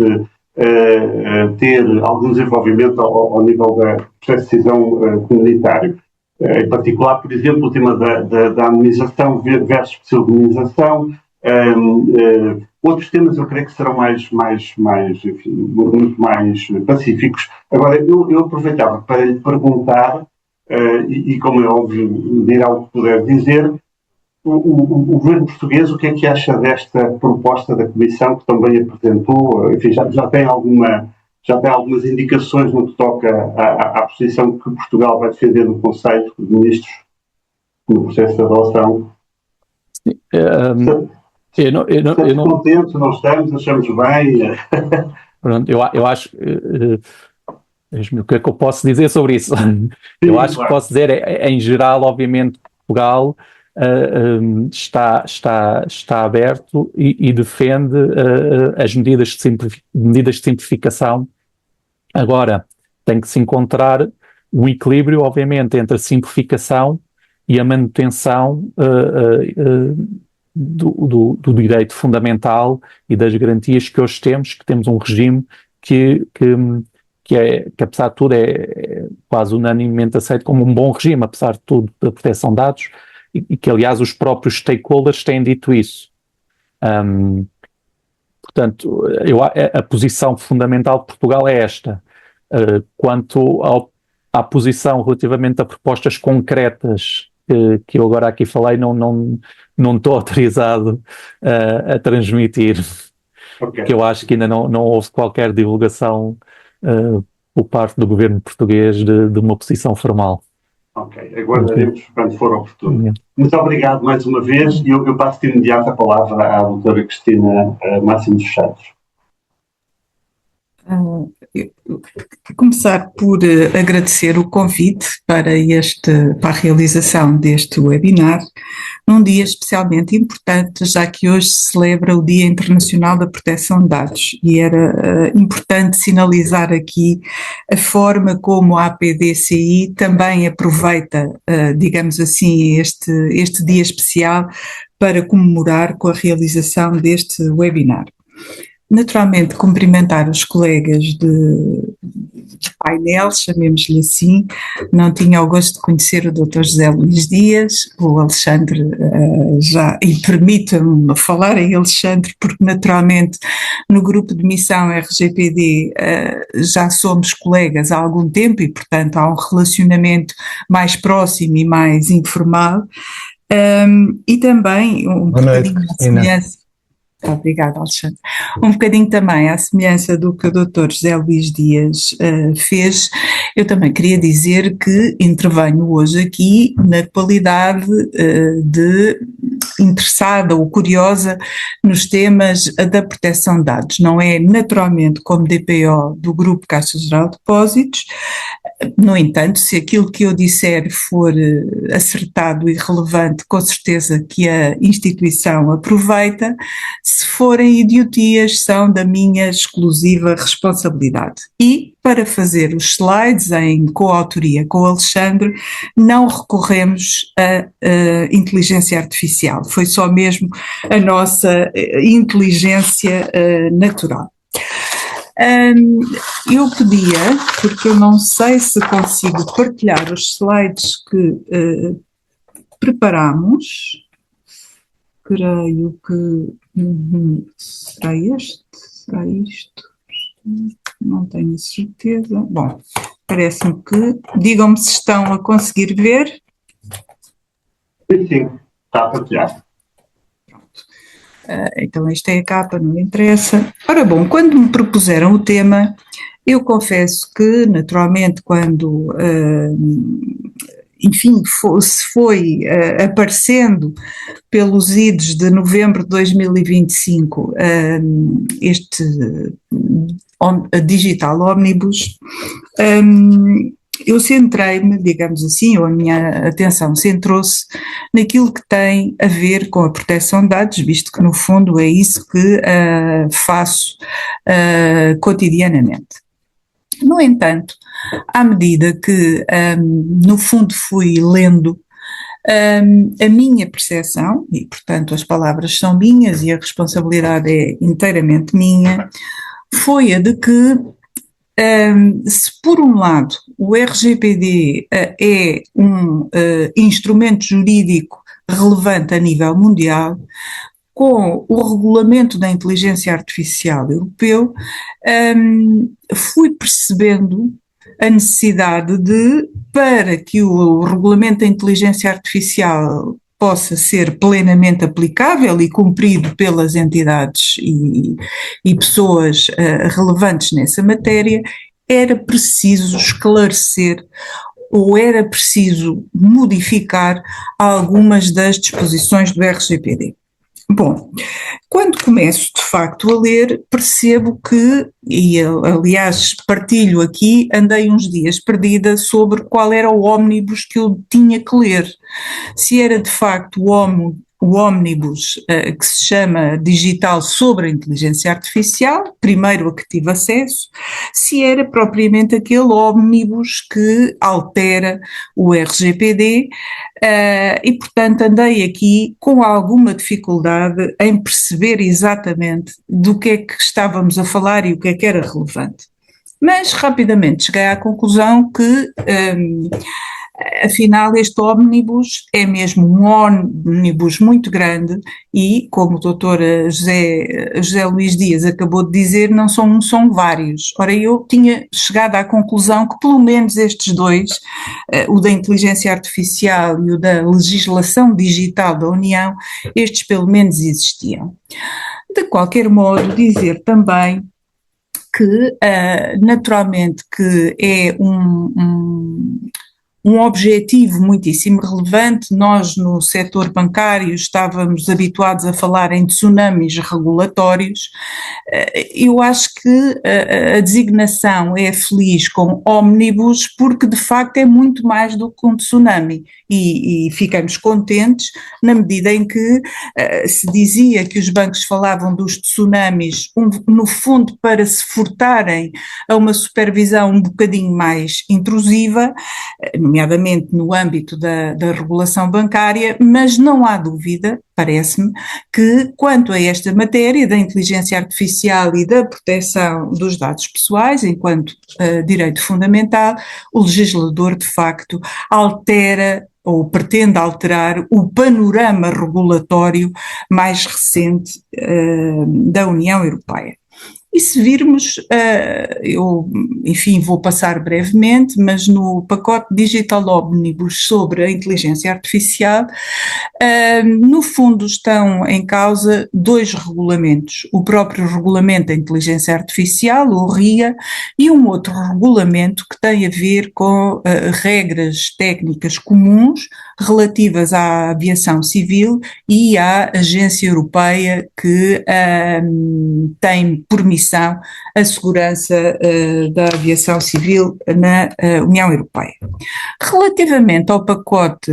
ter algum desenvolvimento ao nível da processo de decisão comunitário. Em particular, por exemplo, o tema da anonimização versus pseudonimização. Outros temas eu creio que serão enfim, muito mais pacíficos. Agora, eu aproveitava para lhe perguntar, e como é óbvio, dirá o que puder dizer, o governo português, o que é que acha desta proposta da Comissão que também apresentou? Enfim, já tem alguma já tem algumas indicações no que toca à posição que Portugal vai defender no Conselho de Ministros no processo de adoção. Estamos contentes, não estamos, achamos bem. Pronto, eu acho o que é que eu posso dizer sobre isso? Eu acho que posso dizer, em geral, obviamente, Portugal está aberto e defende as medidas de simplificação. Agora, tem que se encontrar um equilíbrio, obviamente, entre a simplificação e a manutenção do direito fundamental e das garantias que hoje temos, que temos um regime que apesar de tudo é quase unanimemente aceito como um bom regime, apesar de tudo, da proteção de dados, e que aliás os próprios stakeholders têm dito isso. Portanto, a posição fundamental de Portugal é esta. Quanto à posição relativamente a propostas concretas que eu agora aqui falei, não estou autorizado a transmitir, porque eu acho que ainda não houve qualquer divulgação por parte do governo português de uma posição formal. Ok, aguardaremos quando for oportuno. Muito obrigado mais uma vez e eu passo de imediato a palavra à doutora Cristina Máximo dos Santos. Começar por agradecer o convite para a realização deste webinar, num dia especialmente importante, já que hoje se celebra o Dia Internacional da Proteção de Dados, e era importante sinalizar aqui a forma como a APDCI também aproveita, digamos assim, este dia especial para comemorar com a realização deste webinar. Naturalmente, cumprimentar os colegas de painel, chamemos-lhe assim. Não tinha o gosto de conhecer o Dr. José Luís Dias, o Alexandre e permita-me falar em Alexandre, porque naturalmente no grupo de missão RGPD já somos colegas há algum tempo e, portanto, há um relacionamento mais próximo e mais informal. E também um bocadinho de semelhança. Obrigada, Alexandre. Um bocadinho também à semelhança do que o Dr. José Luís Dias fez, eu também queria dizer que intervenho hoje aqui na qualidade de interessada ou curiosa nos temas da proteção de dados. Não é naturalmente como DPO do Grupo Caixa Geral de Depósitos. No entanto, se aquilo que eu disser for acertado e relevante, com certeza que a instituição aproveita. Se forem idiotias, são da minha exclusiva responsabilidade. E, para fazer os slides em coautoria com o Alexandre, não recorremos à inteligência artificial. Foi só mesmo a nossa inteligência natural. Eu pedia, porque eu não sei se consigo partilhar os slides que preparamos. Creio que será este? Será isto? Não tenho certeza. Bom, parece-me que... Digam-me se estão a conseguir ver. Sim, está a partilhar. Então esta é a capa, não me interessa. Ora bom, quando me propuseram o tema, eu confesso que naturalmente quando, enfim, se foi aparecendo pelos idos de novembro de 2025 este Digital Omnibus, eu centrei-me, digamos assim, ou a minha atenção centrou-se naquilo que tem a ver com a proteção de dados, visto que no fundo é isso que faço cotidianamente. No entanto, à medida que no fundo fui lendo, a minha percepção, e portanto as palavras são minhas e a responsabilidade é inteiramente minha, foi a de que se por um lado o RGPD é um instrumento jurídico relevante a nível mundial, com o regulamento da inteligência artificial europeu, fui percebendo a necessidade de, para que o regulamento da inteligência artificial possa ser plenamente aplicável e cumprido pelas entidades e pessoas relevantes nessa matéria, era preciso esclarecer ou era preciso modificar algumas das disposições do RGPD. Bom, quando começo de facto a ler, percebo que, e aliás partilho aqui, andei uns dias perdida sobre qual era o ómnibus que eu tinha que ler. Se era de facto o ómnibus que se chama Digital sobre a Inteligência Artificial, primeiro a que tive acesso, se era propriamente aquele ómnibus que altera o RGPD, e portanto andei aqui com alguma dificuldade em perceber exatamente do que é que estávamos a falar e o que é que era relevante. Mas rapidamente cheguei à conclusão que afinal este ómnibus é mesmo um ómnibus muito grande e, como o doutor José Luís Dias acabou de dizer, não são um, são vários. Ora, eu tinha chegado à conclusão que pelo menos estes dois, o da inteligência artificial e o da legislação digital da União, estes pelo menos existiam. De qualquer modo, dizer também que, naturalmente, que é um objetivo muitíssimo relevante. Nós, no setor bancário, estávamos habituados a falar em tsunamis regulatórios. Eu acho que a designação é feliz com ómnibus porque, de facto, é muito mais do que um tsunami. E ficamos contentes na medida em que se dizia que os bancos falavam dos tsunamis, no fundo, para se furtarem a uma supervisão um bocadinho mais intrusiva, nomeadamente no âmbito da regulação bancária, mas não há dúvida, parece-me, que quanto a esta matéria da inteligência artificial e da proteção dos dados pessoais, enquanto direito fundamental, o legislador de facto altera ou pretende alterar o panorama regulatório mais recente da União Europeia. E se virmos, eu, enfim, vou passar brevemente, mas no pacote Digital Omnibus sobre a inteligência artificial, no fundo estão em causa dois regulamentos, o próprio regulamento da inteligência artificial, o RIA, e um outro regulamento que tem a ver com regras técnicas comuns relativas à aviação civil e à Agência Europeia que tem por missão a segurança da aviação civil na União Europeia. Relativamente ao pacote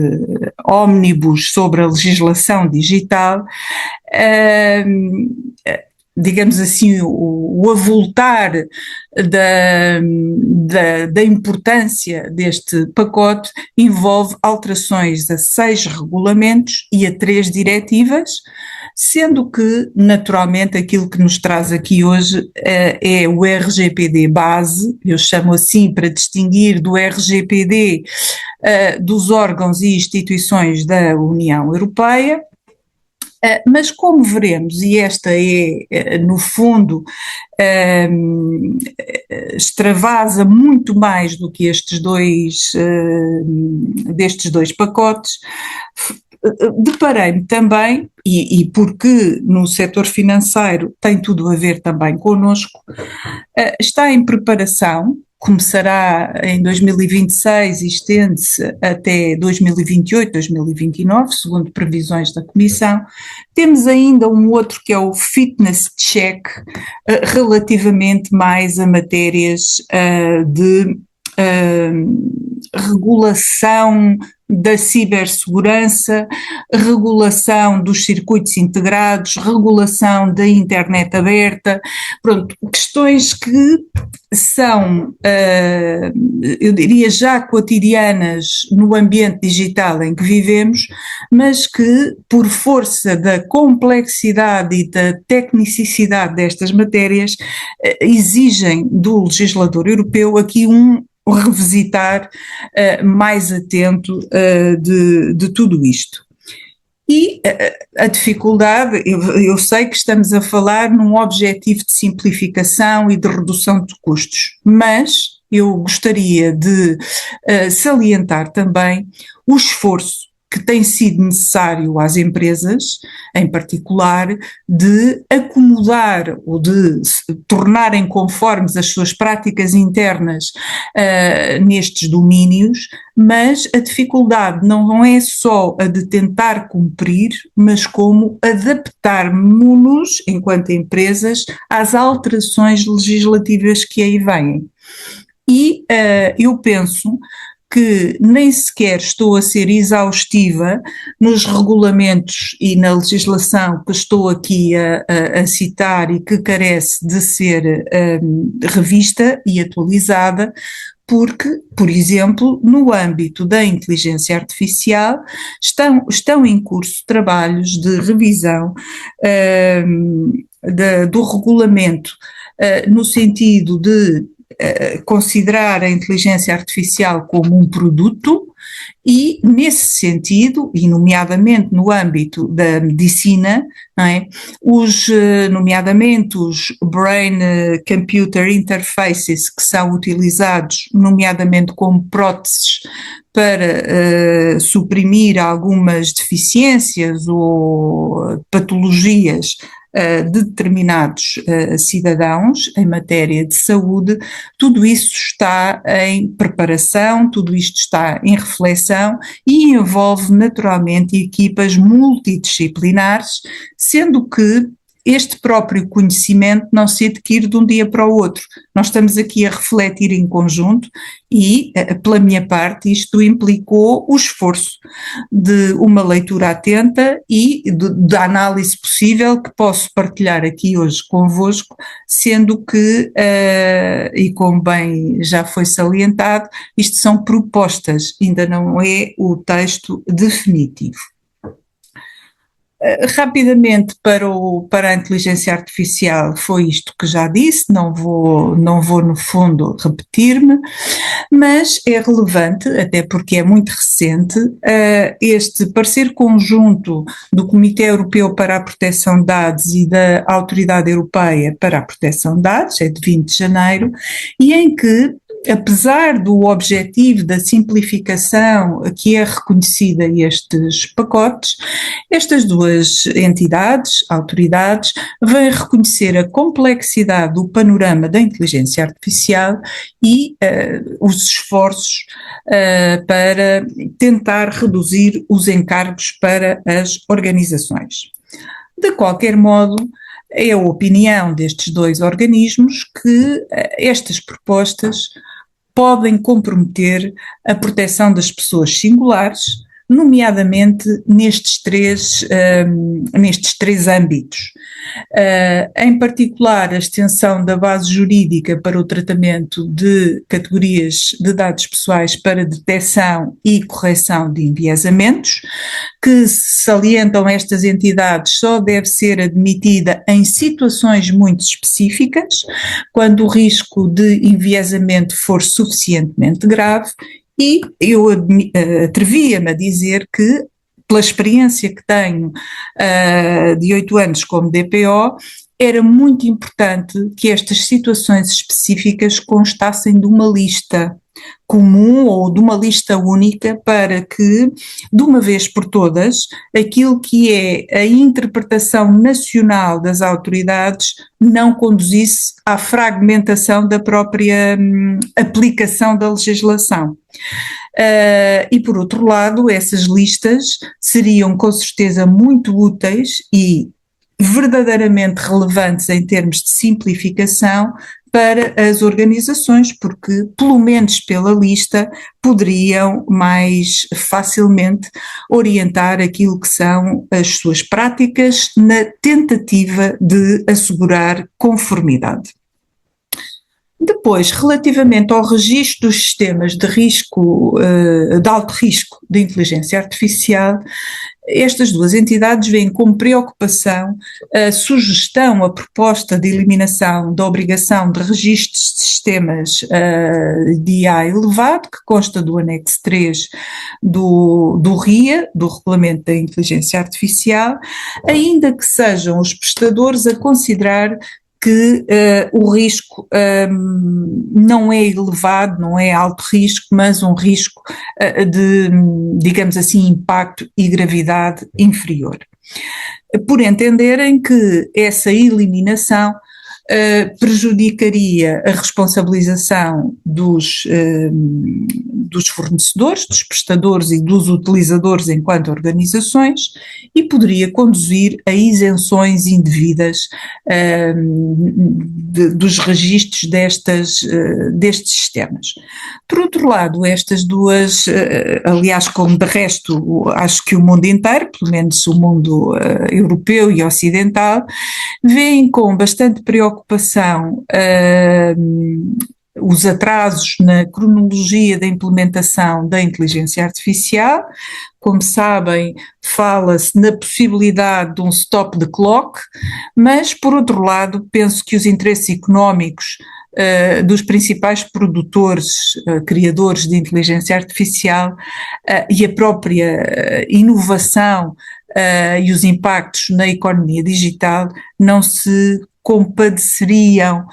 Omnibus sobre a legislação digital, digamos assim, o avultar da importância deste pacote envolve alterações a 6 regulamentos e a 3 diretivas, sendo que, naturalmente, aquilo que nos traz aqui hoje é o RGPD base, eu chamo assim para distinguir do RGPD dos órgãos e instituições da União Europeia. Mas como veremos, e esta é, no fundo, extravasa muito mais do que destes dois pacotes, deparei-me também, e porque no setor financeiro tem tudo a ver também connosco, está em preparação, começará em 2026 e estende-se até 2028, 2029, segundo previsões da Comissão. Temos ainda um outro que é o Fitness Check, relativamente mais a matérias de regulação da cibersegurança, regulação dos circuitos integrados, regulação da internet aberta, pronto, questões que são, eu diria já cotidianas no ambiente digital em que vivemos, mas que por força da complexidade e da tecnicidade destas matérias exigem do legislador europeu aqui um revisitar mais atento de tudo isto. E a dificuldade, eu sei que estamos a falar num objetivo de simplificação e de redução de custos, mas eu gostaria de salientar também o esforço que tem sido necessário às empresas, em particular, de acomodar ou de se tornarem conformes as suas práticas internas nestes domínios, mas a dificuldade não é só a de tentar cumprir, mas como adaptarmos-nos, enquanto empresas, às alterações legislativas que aí vêm. E eu penso que nem sequer estou a ser exaustiva nos regulamentos e na legislação que estou aqui a citar e que carece de ser revista e atualizada, porque, por exemplo, no âmbito da inteligência artificial estão em curso trabalhos de revisão do regulamento no sentido de considerar a inteligência artificial como um produto e, nesse sentido, e nomeadamente no âmbito da medicina, não é? Nomeadamente os Brain Computer Interfaces que são utilizados, nomeadamente como próteses para suprimir algumas deficiências ou patologias de determinados cidadãos em matéria de saúde, tudo isso está em preparação, tudo isto está em reflexão e envolve naturalmente equipas multidisciplinares, sendo que este próprio conhecimento não se adquire de um dia para o outro. Nós estamos aqui a refletir em conjunto e, pela minha parte, isto implicou o esforço de uma leitura atenta e da análise possível que posso partilhar aqui hoje convosco, sendo que, e como bem já foi salientado, isto são propostas, ainda não é o texto definitivo. Rapidamente para a inteligência artificial foi isto que já disse, não vou no fundo repetir-me, mas é relevante, até porque é muito recente, este parecer conjunto do Comitê Europeu para a Proteção de Dados e da Autoridade Europeia para a Proteção de Dados, é de 20 de janeiro, e em que, apesar do objetivo da simplificação que é reconhecida a estes pacotes, estas duas entidades, autoridades, vêm reconhecer a complexidade do panorama da inteligência artificial e os esforços para tentar reduzir os encargos para as organizações. De qualquer modo, é a opinião destes dois organismos que estas propostas podem comprometer a proteção das pessoas singulares, nomeadamente nestes três âmbitos. Em particular, a extensão da base jurídica para o tratamento de categorias de dados pessoais para detecção e correção de enviesamentos, que, salientam estas entidades, só deve ser admitida em situações muito específicas, quando o risco de enviesamento for suficientemente grave. E eu atrevia-me a dizer que, pela experiência que tenho de 8 anos como DPO, era muito importante que estas situações específicas constassem de uma lista comum ou de uma lista única para que, de uma vez por todas, aquilo que é a interpretação nacional das autoridades não conduzisse à fragmentação da própria aplicação da legislação. E, por outro lado, essas listas seriam com certeza muito úteis e verdadeiramente relevantes em termos de simplificação para as organizações, porque, pelo menos pela lista, poderiam mais facilmente orientar aquilo que são as suas práticas na tentativa de assegurar conformidade. Depois, relativamente ao registro dos sistemas de risco, de alto risco de inteligência artificial, estas duas entidades veem como preocupação a sugestão, a proposta de eliminação da obrigação de registros de sistemas de IA elevado, que consta do anexo 3 do RIA, do Regulamento da Inteligência Artificial, ainda que sejam os prestadores a considerar que o risco não é elevado, não é alto risco, mas um risco de, digamos assim, impacto e gravidade inferior. Por entenderem que essa eliminação prejudicaria a responsabilização dos fornecedores, dos prestadores e dos utilizadores enquanto organizações e poderia conduzir a isenções indevidas dos registros destes sistemas. Por outro lado, estas duas, aliás, como de resto, acho que o mundo inteiro, pelo menos o mundo europeu e ocidental, veem com bastante preocupação os atrasos na cronologia da implementação da inteligência artificial. Como sabem, fala-se na possibilidade de um stop the clock, mas, por outro lado, penso que os interesses económicos dos principais produtores, criadores de inteligência artificial e a própria inovação e os impactos na economia digital não se compadeceriam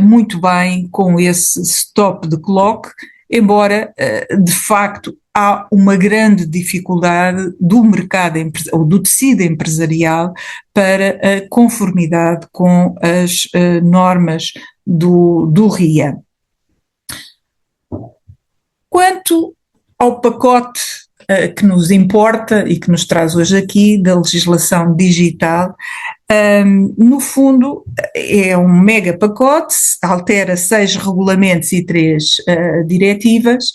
muito bem com esse stop the clock, embora de facto há uma grande dificuldade do mercado ou do tecido empresarial para a conformidade com as normas do RIA. Quanto ao pacote que nos importa e que nos traz hoje aqui da legislação digital, no fundo é um mega pacote, altera 6 regulamentos e 3 diretivas,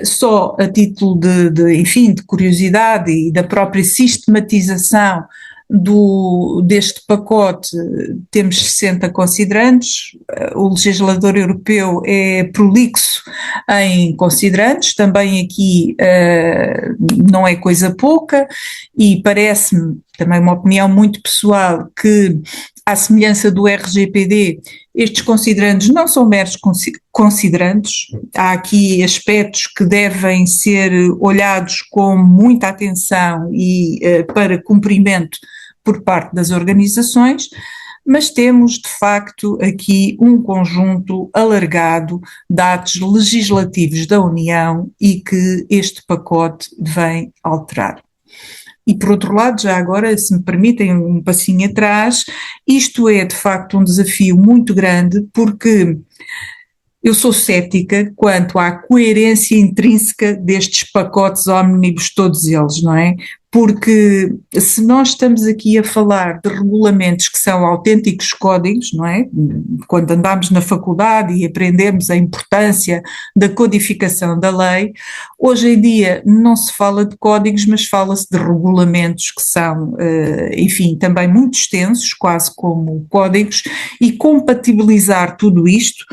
só a título enfim, de curiosidade e da própria sistematização deste pacote, temos 60 considerandos. O legislador europeu é prolixo em considerandos, também aqui não é coisa pouca, e parece-me, também uma opinião muito pessoal, que à semelhança do RGPD, estes considerandos não são meros considerandos, há aqui aspectos que devem ser olhados com muita atenção e para cumprimento por parte das organizações, mas temos de facto aqui um conjunto alargado de atos legislativos da União e que este pacote vem alterar. E por outro lado, já agora, se me permitem um passinho atrás, isto é de facto um desafio muito grande, porque eu sou cética quanto à coerência intrínseca destes pacotes ómnibus, todos eles, não é? Porque se nós estamos aqui a falar de regulamentos que são autênticos códigos, não é? Quando andamos na faculdade e aprendemos a importância da codificação da lei, hoje em dia não se fala de códigos, mas fala-se de regulamentos que são, enfim, também muito extensos, quase como códigos, e compatibilizar tudo isto,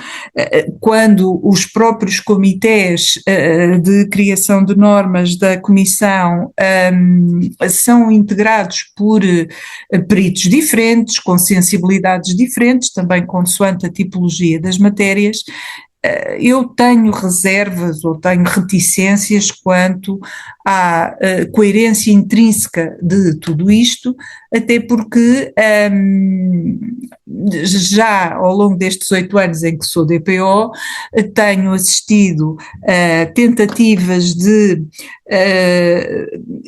quando os próprios comitês de criação de normas da Comissão são integrados por peritos diferentes, com sensibilidades diferentes, também consoante a tipologia das matérias, eu tenho reservas ou tenho reticências quanto à coerência intrínseca de tudo isto, até porque já ao longo destes 8 anos em que sou DPO, tenho assistido a tentativas de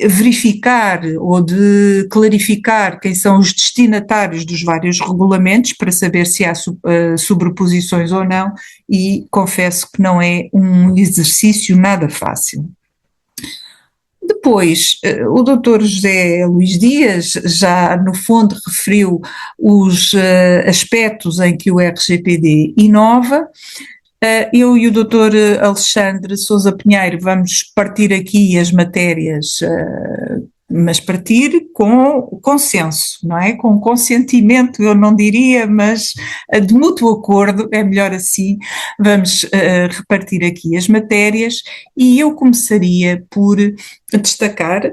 verificar ou de clarificar quem são os destinatários dos vários regulamentos para saber se há sobreposições ou não, e confesso que não é um exercício nada fácil. Depois, o Dr. José Luís Dias já no fundo referiu os aspectos em que o RGPD inova. Eu e o Dr. Alexandre Sousa Pinheiro vamos partir aqui as matérias, mas partir com consenso, não é? Com consentimento, eu não diria, mas de mútuo acordo, é melhor assim, vamos repartir aqui as matérias, e eu começaria por destacar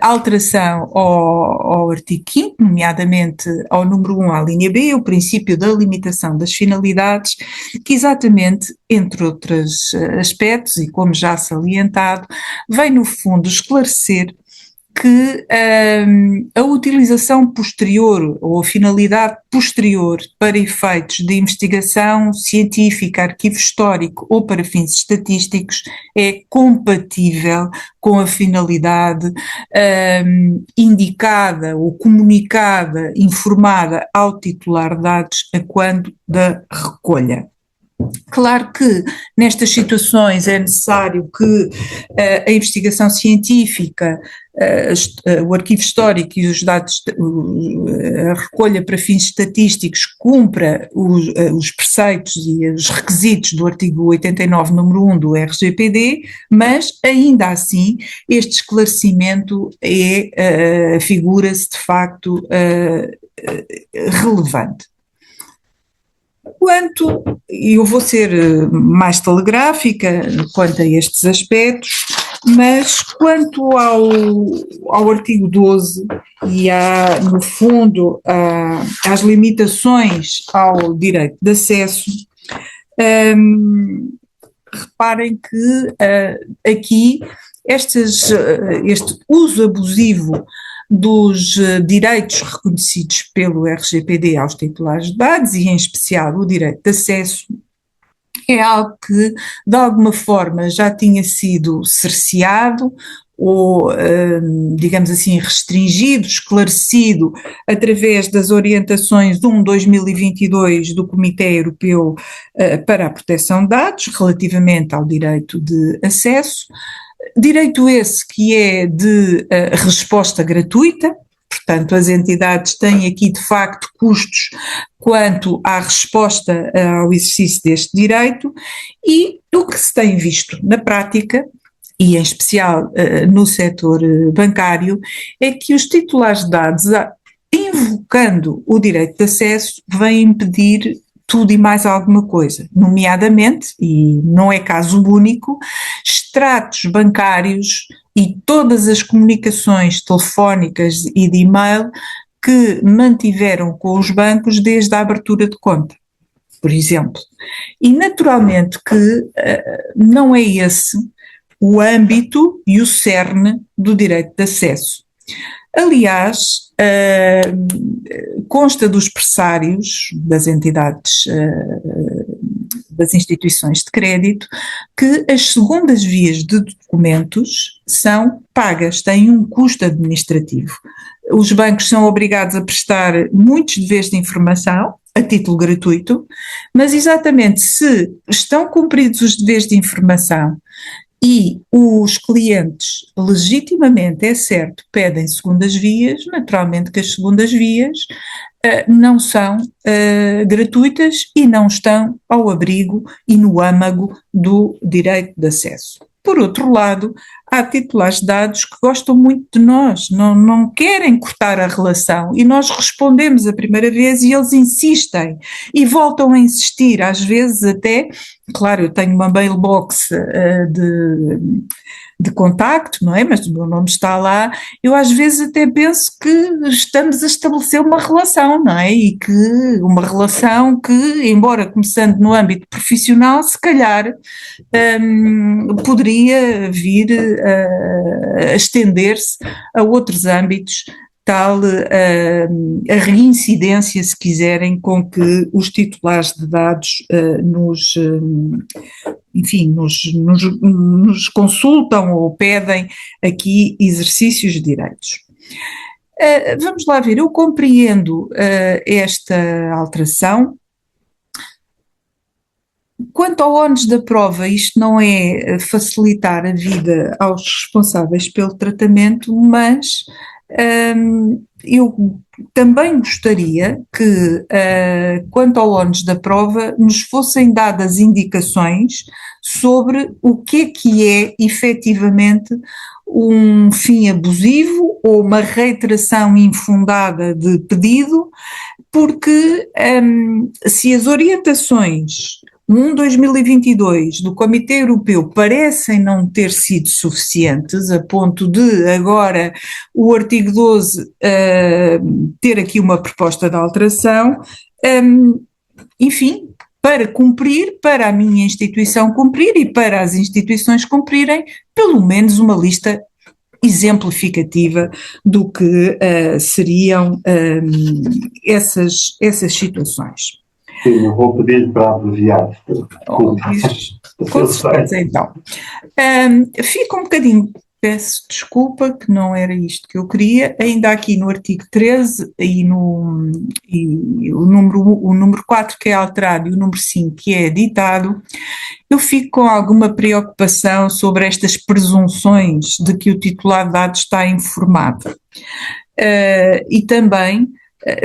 a alteração ao artigo 5º, nomeadamente ao número 1, à linha B, o princípio da limitação das finalidades, que exatamente, entre outros aspectos, e como já salientado, vem no fundo esclarecer que a utilização posterior ou a finalidade posterior para efeitos de investigação científica, arquivo histórico ou para fins estatísticos é compatível com a finalidade indicada ou comunicada, informada ao titular de dados a quando da recolha. Claro que nestas situações é necessário que a investigação científica, o arquivo histórico e os dados, a recolha para fins estatísticos cumpra os preceitos e os requisitos do artigo 89, número 1 do RGPD, mas ainda assim este esclarecimento figura-se de facto relevante. Eu vou ser mais telegráfica quanto a estes aspectos, mas quanto ao artigo 12 e no fundo, às limitações ao direito de acesso, reparem que aqui este uso abusivo dos direitos reconhecidos pelo RGPD aos titulares de dados e em especial o direito de acesso é algo que de alguma forma já tinha sido cerceado ou, digamos assim, restringido, esclarecido através das orientações 1/2022 do Comitê Europeu para a Proteção de Dados relativamente ao direito de acesso. Direito esse que é de resposta gratuita, portanto as entidades têm aqui de facto custos quanto à resposta ao exercício deste direito e o que se tem visto na prática, e em especial no setor bancário, é que os titulares de dados, invocando o direito de acesso, vêm impedir tudo e mais alguma coisa, nomeadamente, e não é caso único, extratos bancários e todas as comunicações telefónicas e de e-mail que mantiveram com os bancos desde a abertura de conta, por exemplo. E naturalmente que não é esse o âmbito e o cerne do direito de acesso. Aliás, consta dos pressários das entidades, das instituições de crédito, que as segundas vias de documentos são pagas, têm um custo administrativo. Os bancos são obrigados a prestar muitos deveres de informação a título gratuito, mas exatamente se estão cumpridos os deveres de informação e os clientes legitimamente, é certo, pedem segundas vias, naturalmente que as segundas vias não são gratuitas e não estão ao abrigo e no âmago do direito de acesso. Por outro lado, há titulares de dados que gostam muito de nós, não querem cortar a relação e nós respondemos a primeira vez e eles insistem e voltam a insistir, às vezes até, claro, eu tenho uma mailbox de contacto, não é? Mas o meu nome está lá, eu às vezes até penso que estamos a estabelecer uma relação, não é? E que uma relação que, embora começando no âmbito profissional, se calhar poderia vir a estender-se a outros âmbitos, tal a reincidência, se quiserem, com que os titulares de dados nos consultam ou pedem aqui exercícios de direitos. Vamos lá ver, eu compreendo esta alteração. Quanto ao ónus da prova, isto não é facilitar a vida aos responsáveis pelo tratamento, mas eu também gostaria que, quanto ao ónus da prova, nos fossem dadas indicações sobre o que é efetivamente um fim abusivo ou uma reiteração infundada de pedido, porque se as orientações 1/2022 do Comitê Europeu parecem não ter sido suficientes, a ponto de agora o artigo 12 ter aqui uma proposta de alteração, enfim, para cumprir, para a minha instituição cumprir e para as instituições cumprirem, pelo menos uma lista exemplificativa do que seriam essas situações. Sim, eu vou pedir para abreviar. Com certeza, então. Fica um bocadinho, peço desculpa, que não era isto que eu queria, ainda aqui no artigo 13 e o número 4 que é alterado e o número 5 que é editado, eu fico com alguma preocupação sobre estas presunções de que o titular de dados está informado. E também,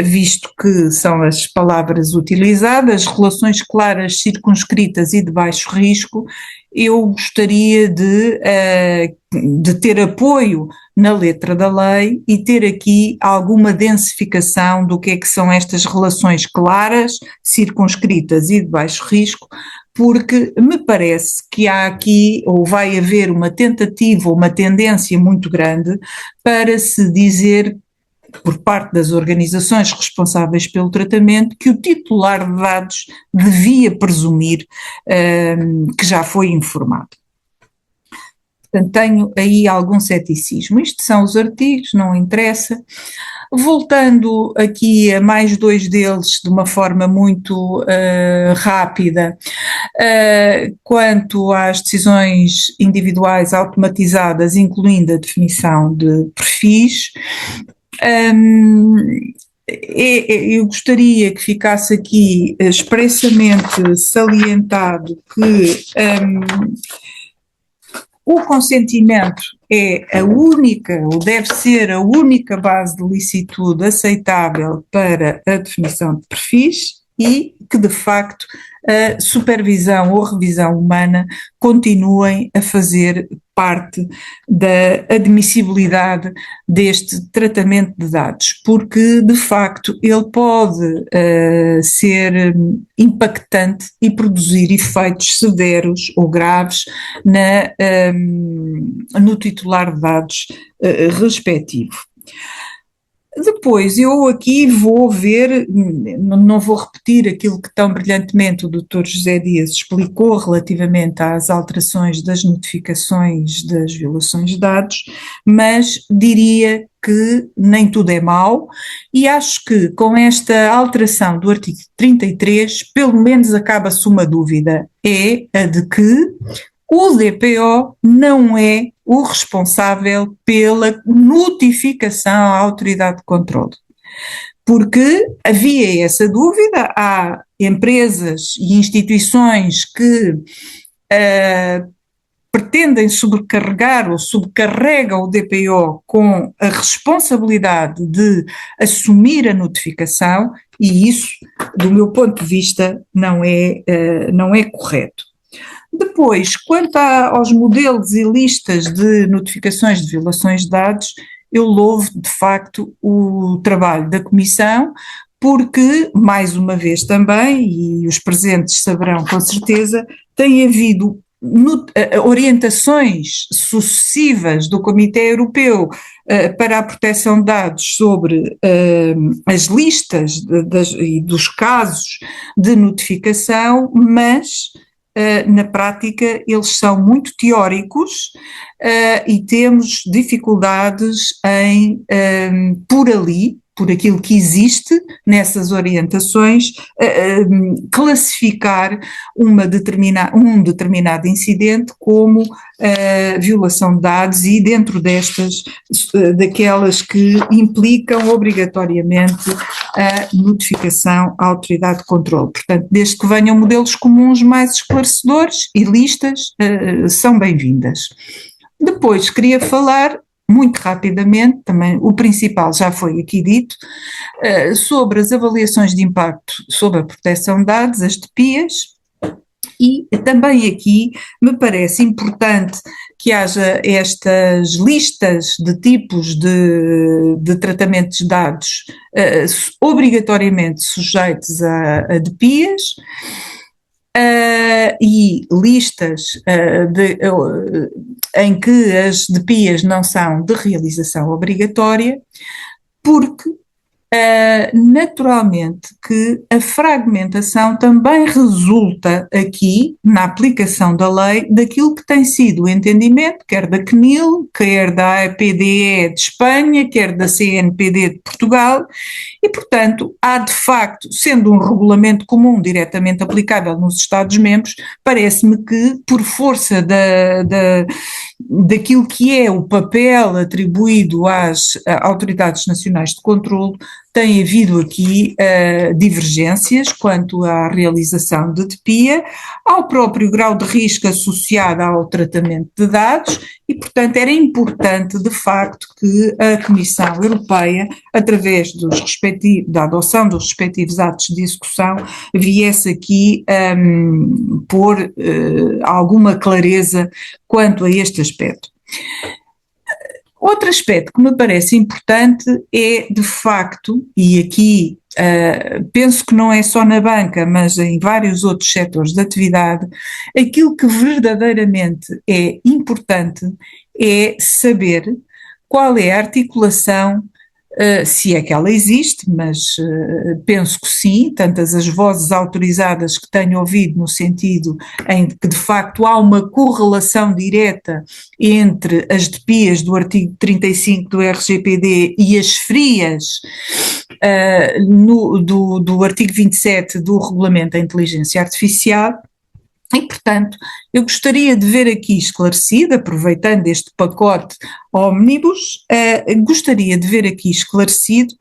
visto que são as palavras utilizadas, relações claras, circunscritas e de baixo risco, eu gostaria de ter apoio na letra da lei e ter aqui alguma densificação do que é que são estas relações claras, circunscritas e de baixo risco, porque me parece que há aqui, ou vai haver uma tentativa, uma tendência muito grande para se dizer, por parte das organizações responsáveis pelo tratamento, que o titular de dados devia presumir que já foi informado. Portanto, tenho aí algum ceticismo. Isto são os artigos, não interessa. Voltando aqui a mais dois deles de uma forma muito rápida, quanto às decisões individuais automatizadas, incluindo a definição de perfis, eu gostaria que ficasse aqui expressamente salientado que o consentimento é a única, ou deve ser a única base de licitude aceitável para a definição de perfis e que, de facto, a supervisão ou revisão humana continuem a fazer parte da admissibilidade deste tratamento de dados, porque, de facto, ele pode ser impactante e produzir efeitos severos ou graves no titular de dados respectivo. Depois, eu aqui vou ver, não vou repetir aquilo que tão brilhantemente o Dr. José Dias explicou relativamente às alterações das notificações das violações de dados, mas diria que nem tudo é mau e acho que com esta alteração do artigo 33, pelo menos acaba-se uma dúvida, é a de que o DPO não é o responsável pela notificação à autoridade de controle. Porque havia essa dúvida, há empresas e instituições que pretendem sobrecarregar ou sobrecarregam o DPO com a responsabilidade de assumir a notificação e isso, do meu ponto de vista, não é correto. Depois, quanto aos modelos e listas de notificações de violações de dados, eu louvo de facto o trabalho da Comissão, porque, mais uma vez também, e os presentes saberão com certeza, tem havido orientações sucessivas do Comitê Europeu para a proteção de dados sobre as listas e dos casos de notificação, mas na prática eles são muito teóricos e temos dificuldades em por aquilo que existe nessas orientações, classificar um determinado incidente como violação de dados e dentro destas, daquelas que implicam obrigatoriamente a notificação à autoridade de controle. Portanto, desde que venham modelos comuns mais esclarecedores e listas, são bem-vindas. Depois queria falar muito rapidamente, também o principal já foi aqui dito, sobre as avaliações de impacto sobre a proteção de dados, as DPIAs, e também aqui me parece importante que haja estas listas de tipos de tratamentos de dados obrigatoriamente sujeitos a DPIAs, e listas em que as DPIAs não são de realização obrigatória, porque Naturalmente que a fragmentação também resulta aqui, na aplicação da lei, daquilo que tem sido o entendimento, quer da CNIL, quer da APDE de Espanha, quer da CNPD de Portugal, e, portanto, há de facto, sendo um regulamento comum diretamente aplicável nos Estados-membros, parece-me que, por força daquilo que é o papel atribuído às autoridades nacionais de controlo, tem havido aqui divergências quanto à realização de TPIA, ao próprio grau de risco associado ao tratamento de dados e, portanto, era importante, de facto, que a Comissão Europeia, através da adoção dos respectivos atos de execução, viesse aqui pôr alguma clareza quanto a este aspecto. Outro aspecto que me parece importante é, de facto, e aqui penso que não é só na banca, mas em vários outros setores de atividade, aquilo que verdadeiramente é importante é saber qual é a articulação, se é que ela existe, mas penso que sim, tantas as vozes autorizadas que tenho ouvido no sentido em que de facto há uma correlação direta entre as DPIAs do artigo 35 do RGPD e as FRIAs do artigo 27 do Regulamento da Inteligência Artificial. E, portanto, eu gostaria de ver aqui esclarecido, aproveitando este pacote ómnibus, gostaria de ver aqui esclarecido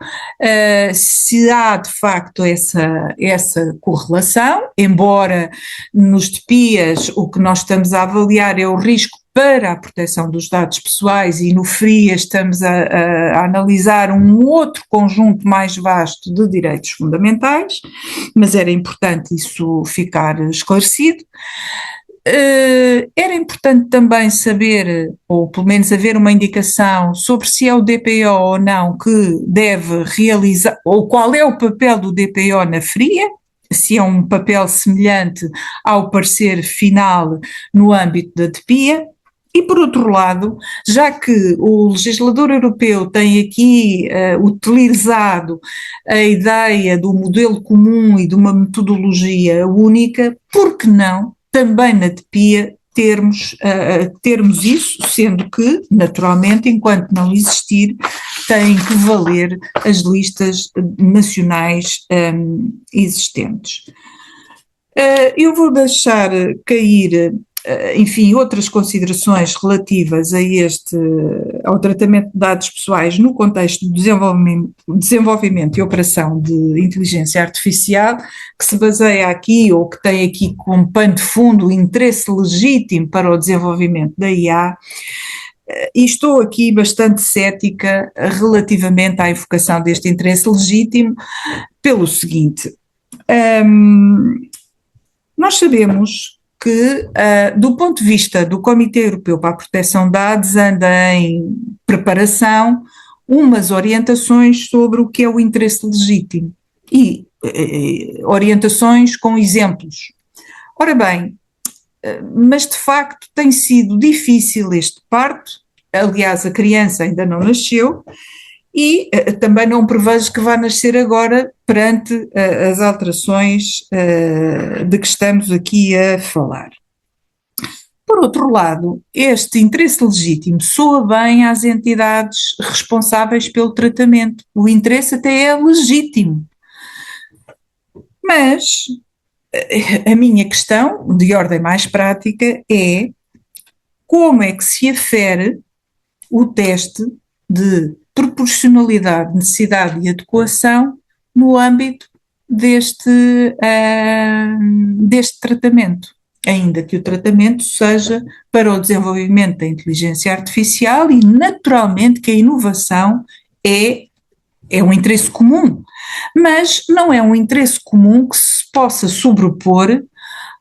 se há de facto essa correlação, embora nos TPIAs o que nós estamos a avaliar é o risco para a proteção dos dados pessoais e no FRIA estamos a analisar um outro conjunto mais vasto de direitos fundamentais, mas era importante isso ficar esclarecido. Era importante também saber, ou pelo menos haver uma indicação sobre se é o DPO ou não que deve realizar, ou qual é o papel do DPO na FRIA, se é um papel semelhante ao parecer final no âmbito da DPIA. E, por outro lado, já que o legislador europeu tem aqui utilizado a ideia do modelo comum e de uma metodologia única, por que não também na DPIA termos isso, sendo que, naturalmente, enquanto não existir, têm que valer as listas nacionais existentes. Eu vou deixar cair enfim, outras considerações relativas ao tratamento de dados pessoais no contexto do desenvolvimento e operação de inteligência artificial, que se baseia aqui, ou que tem aqui como pano de fundo o interesse legítimo para o desenvolvimento da IA, e estou aqui bastante cética relativamente à invocação deste interesse legítimo, pelo seguinte, nós sabemos que, do ponto de vista do Comitê Europeu para a Proteção de Dados, anda em preparação umas orientações sobre o que é o interesse legítimo e orientações com exemplos. Ora bem, mas de facto tem sido difícil este parto, aliás a criança ainda não nasceu, e também não prevejo que vá nascer agora perante as alterações de que estamos aqui a falar. Por outro lado, este interesse legítimo soa bem às entidades responsáveis pelo tratamento. O interesse até é legítimo. Mas a minha questão, de ordem mais prática, é como é que se afere o teste de proporcionalidade, necessidade e adequação no âmbito deste tratamento, ainda que o tratamento seja para o desenvolvimento da inteligência artificial e naturalmente que a inovação é um interesse comum, mas não é um interesse comum que se possa sobrepor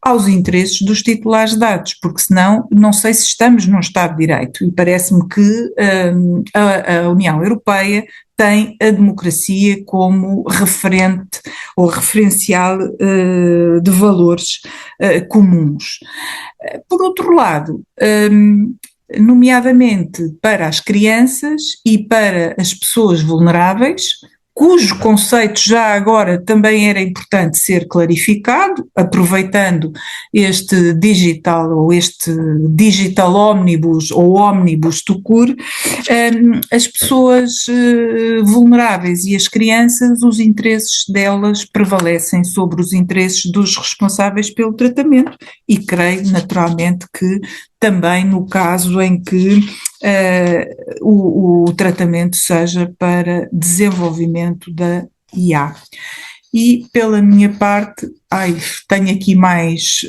aos interesses dos titulares de dados, porque senão não sei se estamos num Estado de Direito e parece-me que a União Europeia tem a democracia como referente ou referencial de valores comuns. Por outro lado, nomeadamente para as crianças e para as pessoas vulneráveis, cujo conceito já agora também era importante ser clarificado, aproveitando este digital ómnibus ou ómnibus tout court, as pessoas vulneráveis e as crianças, os interesses delas prevalecem sobre os interesses dos responsáveis pelo tratamento e creio naturalmente que também no caso em que o tratamento seja para desenvolvimento da IA. E pela minha parte, tenho aqui mais,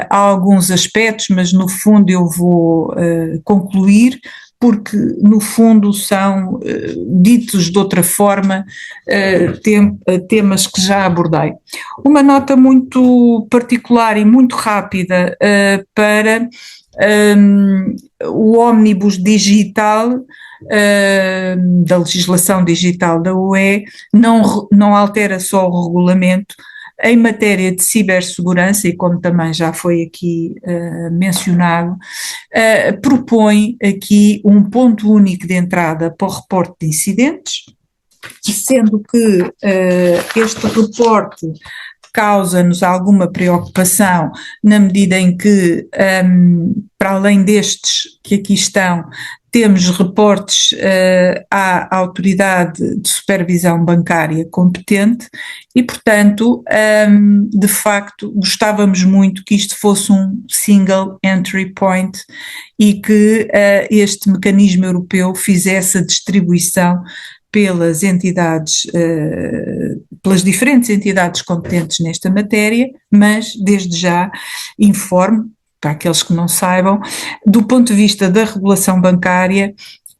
alguns aspectos, mas no fundo eu vou concluir, porque no fundo são ditos de outra forma temas que já abordei. Uma nota muito particular e muito rápida para o ómnibus digital da legislação digital da UE não altera só o regulamento em matéria de cibersegurança e como também já foi aqui mencionado, propõe aqui um ponto único de entrada para o reporte de incidentes, sendo que este reporte causa-nos alguma preocupação na medida em que, para além destes que aqui estão, temos reportes à autoridade de supervisão bancária competente e, portanto, de facto, gostávamos muito que isto fosse um single entry point e que este mecanismo europeu fizesse a distribuição pelas entidades, pelas diferentes entidades competentes nesta matéria, mas desde já informo, para aqueles que não saibam, do ponto de vista da regulação bancária,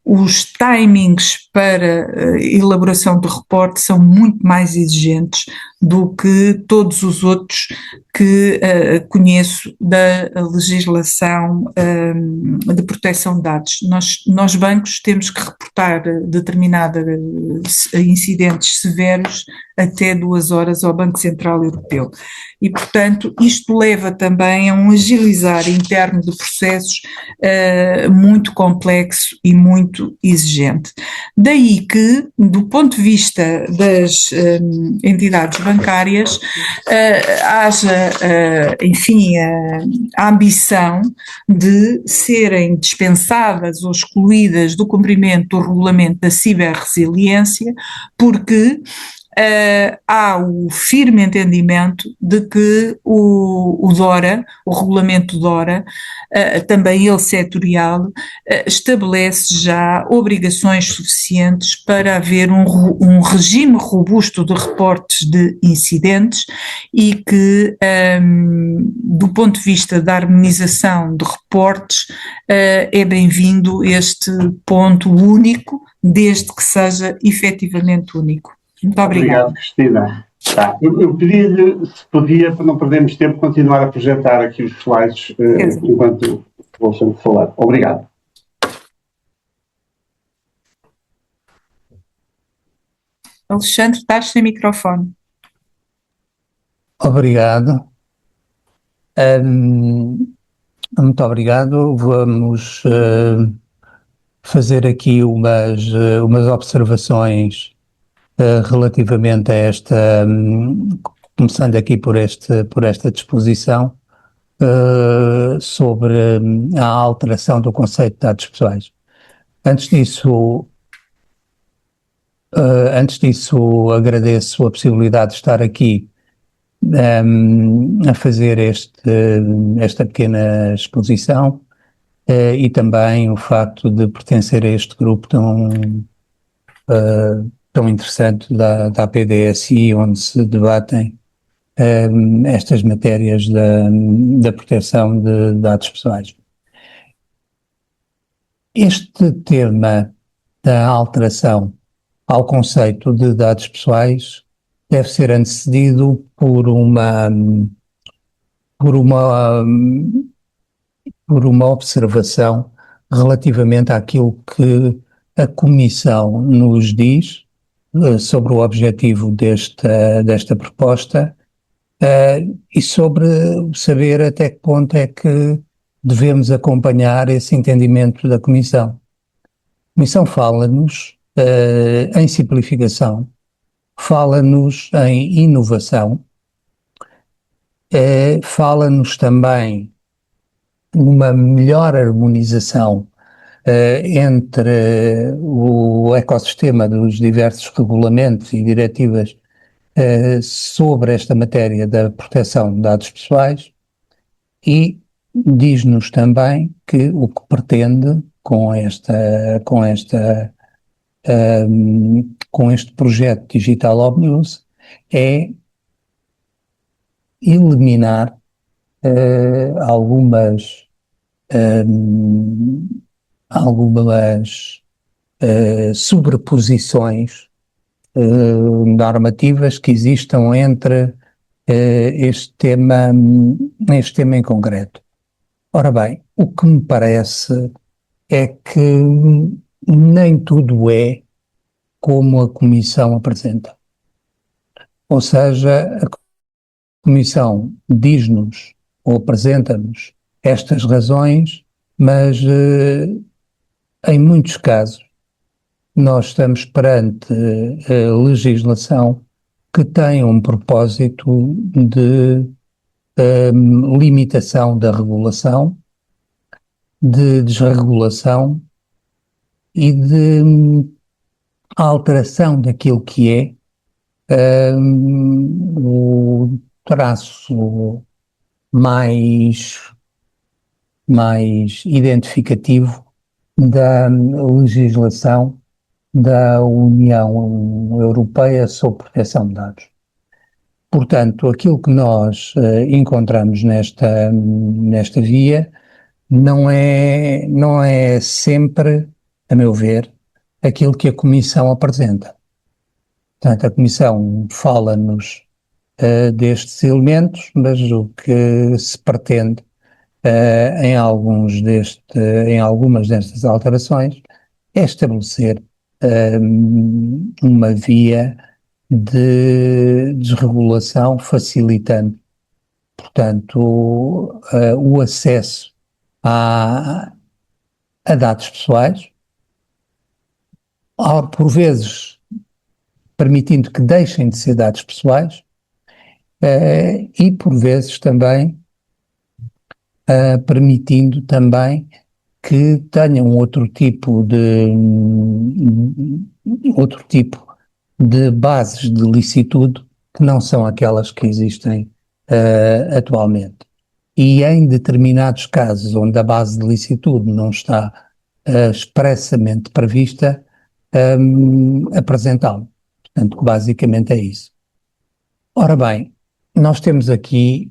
os timings para elaboração de reporte são muito mais exigentes do que todos os outros que conheço da legislação de proteção de dados. Nós bancos temos que reportar determinados incidentes severos até 2 horas ao Banco Central Europeu. E, portanto, isto leva também a um agilizar interno de processos muito complexo e muito exigente. Daí que, do ponto de vista das entidades bancárias, haja, a ambição de serem dispensadas ou excluídas do cumprimento do regulamento da ciberresiliência, porque há o firme entendimento de que o DORA, o regulamento DORA, também ele setorial, estabelece já obrigações suficientes para haver um regime robusto de reportes de incidentes e que, do ponto de vista da harmonização de reportes, é bem-vindo este ponto único, desde que seja efetivamente único. Muito obrigado. Obrigado, Cristina. Tá. Eu pedi-lhe, se podia, para não perdermos tempo, continuar a projetar aqui os slides enquanto vou sempre falar. Obrigado. Alexandre, estás sem microfone. Obrigado. Muito obrigado. Vamos fazer aqui umas observações relativamente a esta, começando aqui por esta disposição sobre a alteração do conceito de dados pessoais. Antes disso, agradeço a possibilidade de estar aqui a fazer esta pequena exposição e também o facto de pertencer a este grupo tão interessante da APDSI, onde se debatem estas matérias da proteção de dados pessoais. Este tema da alteração ao conceito de dados pessoais deve ser antecedido por uma observação relativamente àquilo que a Comissão nos diz sobre o objetivo desta proposta e sobre saber até que ponto é que devemos acompanhar esse entendimento da Comissão. A Comissão fala-nos em simplificação, fala-nos em inovação, fala-nos também numa melhor harmonização entre o ecossistema dos diversos regulamentos e diretivas sobre esta matéria da proteção de dados pessoais, e diz-nos também que o que pretende com este projeto Digital Omnibus é eliminar algumas sobreposições normativas que existam entre este tema em concreto. Ora bem, o que me parece é que nem tudo é como a Comissão apresenta. Ou seja, a Comissão diz-nos ou apresenta-nos estas razões, mas em muitos casos nós estamos perante legislação que tem um propósito de limitação da regulação, de desregulação e de alteração daquilo que é o traço mais identificativo da legislação da União Europeia sobre proteção de dados. Portanto, aquilo que nós encontramos nesta via não é sempre, a meu ver, aquilo que a Comissão apresenta. Portanto, a Comissão fala-nos destes elementos, mas o que se pretende em algumas destas alterações é estabelecer uma via de desregulação facilitando, portanto, o acesso a dados pessoais, por vezes permitindo que deixem de ser dados pessoais, e por vezes também permitindo também que tenham outro tipo de bases de licitude que não são aquelas que existem atualmente. E em determinados casos onde a base de licitude não está expressamente prevista, apresentá-lo. Portanto, basicamente é isso. Ora bem, nós temos aqui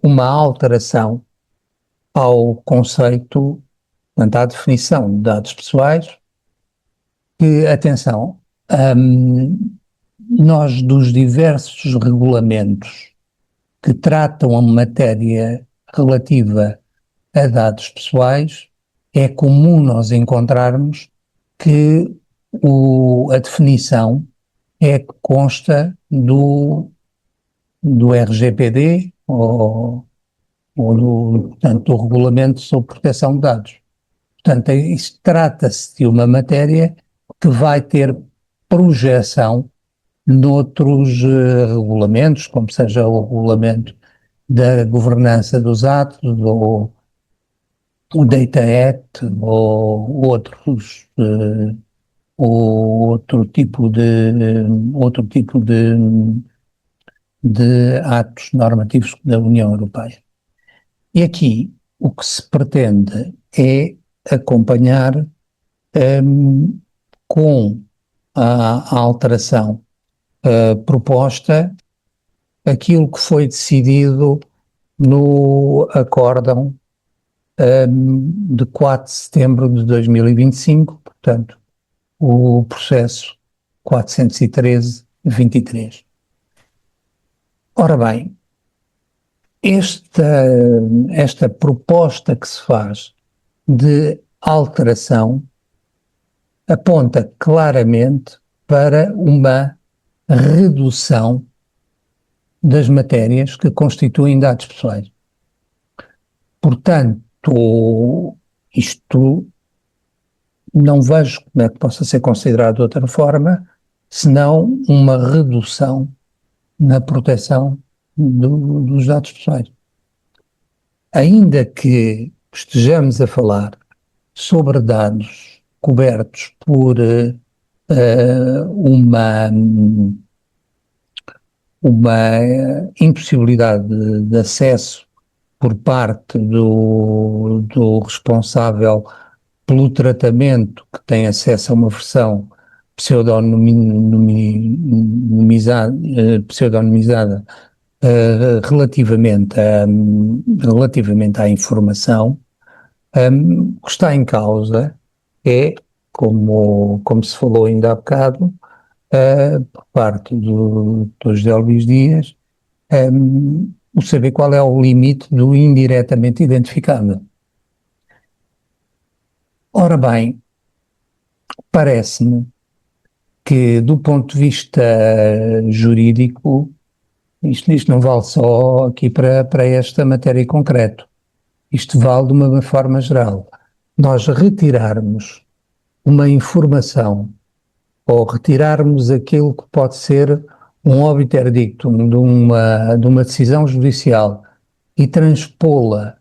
uma alteração ao conceito, portanto, à definição de dados pessoais, que, atenção, nós dos diversos regulamentos que tratam a matéria relativa a dados pessoais, é comum nós encontrarmos que a definição é que consta do RGPD ou portanto, do Regulamento sobre Proteção de Dados. Portanto, isto trata-se de uma matéria que vai ter projeção noutros regulamentos, como seja o Regulamento da Governança dos Atos, ou o Data Act, ou outro tipo de atos normativos da União Europeia. E aqui o que se pretende é acompanhar com a alteração proposta aquilo que foi decidido no acórdão de 4 de setembro de 2025, portanto, o processo 413-23. Ora bem, esta proposta que se faz de alteração aponta claramente para uma redução das matérias que constituem dados pessoais. Portanto, isto não vejo como é que possa ser considerado de outra forma, senão uma redução na proteção dos dados pessoais. Ainda que estejamos a falar sobre dados cobertos por uma impossibilidade de acesso por parte do responsável pelo tratamento, que tem acesso a uma versão pseudonimizada relativamente à informação. O que está em causa é, como se falou ainda há bocado, por parte do José Luís Dias, o saber qual é o limite do indiretamente identificável. Ora bem, parece-me que, do ponto de vista jurídico, isto não vale só aqui para esta matéria em concreto. Isto vale de uma forma geral. Nós retirarmos uma informação ou retirarmos aquilo que pode ser um obiter dictum de uma decisão judicial e transpô-la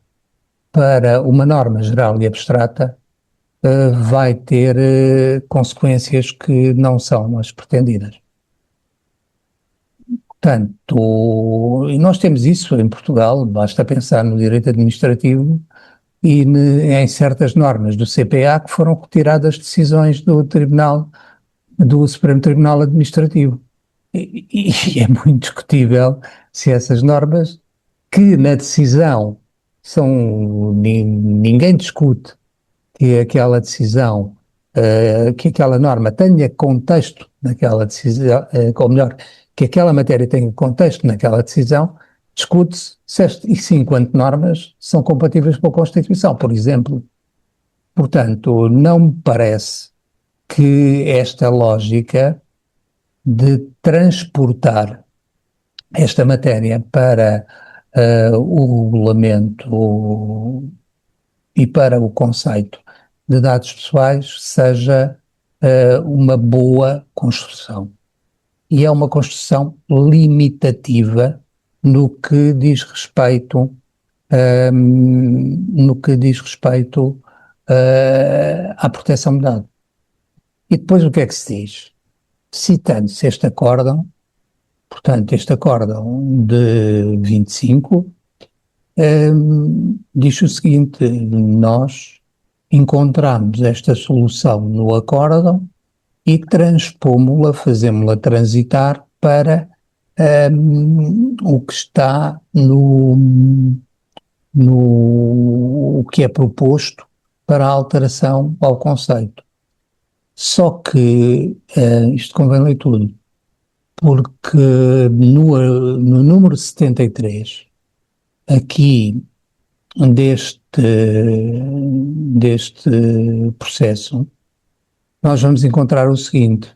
para uma norma geral e abstrata, vai ter consequências que não são as pretendidas. Portanto, e nós temos isso em Portugal, basta pensar no direito administrativo e em certas normas do CPA que foram retiradas decisões do Supremo Tribunal Administrativo. E é muito discutível se essas normas, que na decisão ninguém discute que aquela decisão, que aquela norma tenha contexto naquela decisão, ou melhor, que aquela matéria tenha contexto naquela decisão, discute-se se enquanto normas são compatíveis com a Constituição, por exemplo. Portanto, não me parece que esta lógica de transportar esta matéria para o regulamento e para o conceito de dados pessoais seja uma boa construção. E é uma construção limitativa no que diz respeito à proteção de dados. E depois o que é que se diz? Citando-se este acórdão, portanto, este acórdão de 25, diz o seguinte: nós encontramos esta solução no acórdão e transpomos-la, fazemos-la transitar para o que está o que é proposto para a alteração ao conceito. Só que isto convém ler tudo, porque no número 73, aqui deste processo, nós vamos encontrar o seguinte: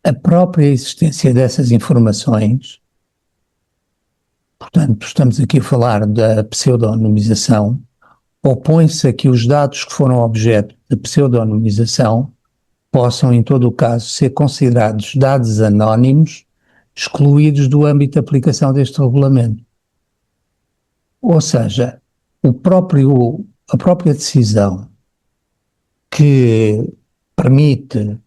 a própria existência dessas informações, portanto, estamos aqui a falar da pseudonimização, opõe-se a que os dados que foram objeto de pseudonimização possam, em todo o caso, ser considerados dados anónimos, excluídos do âmbito de aplicação deste regulamento. Ou seja, a própria decisão que permite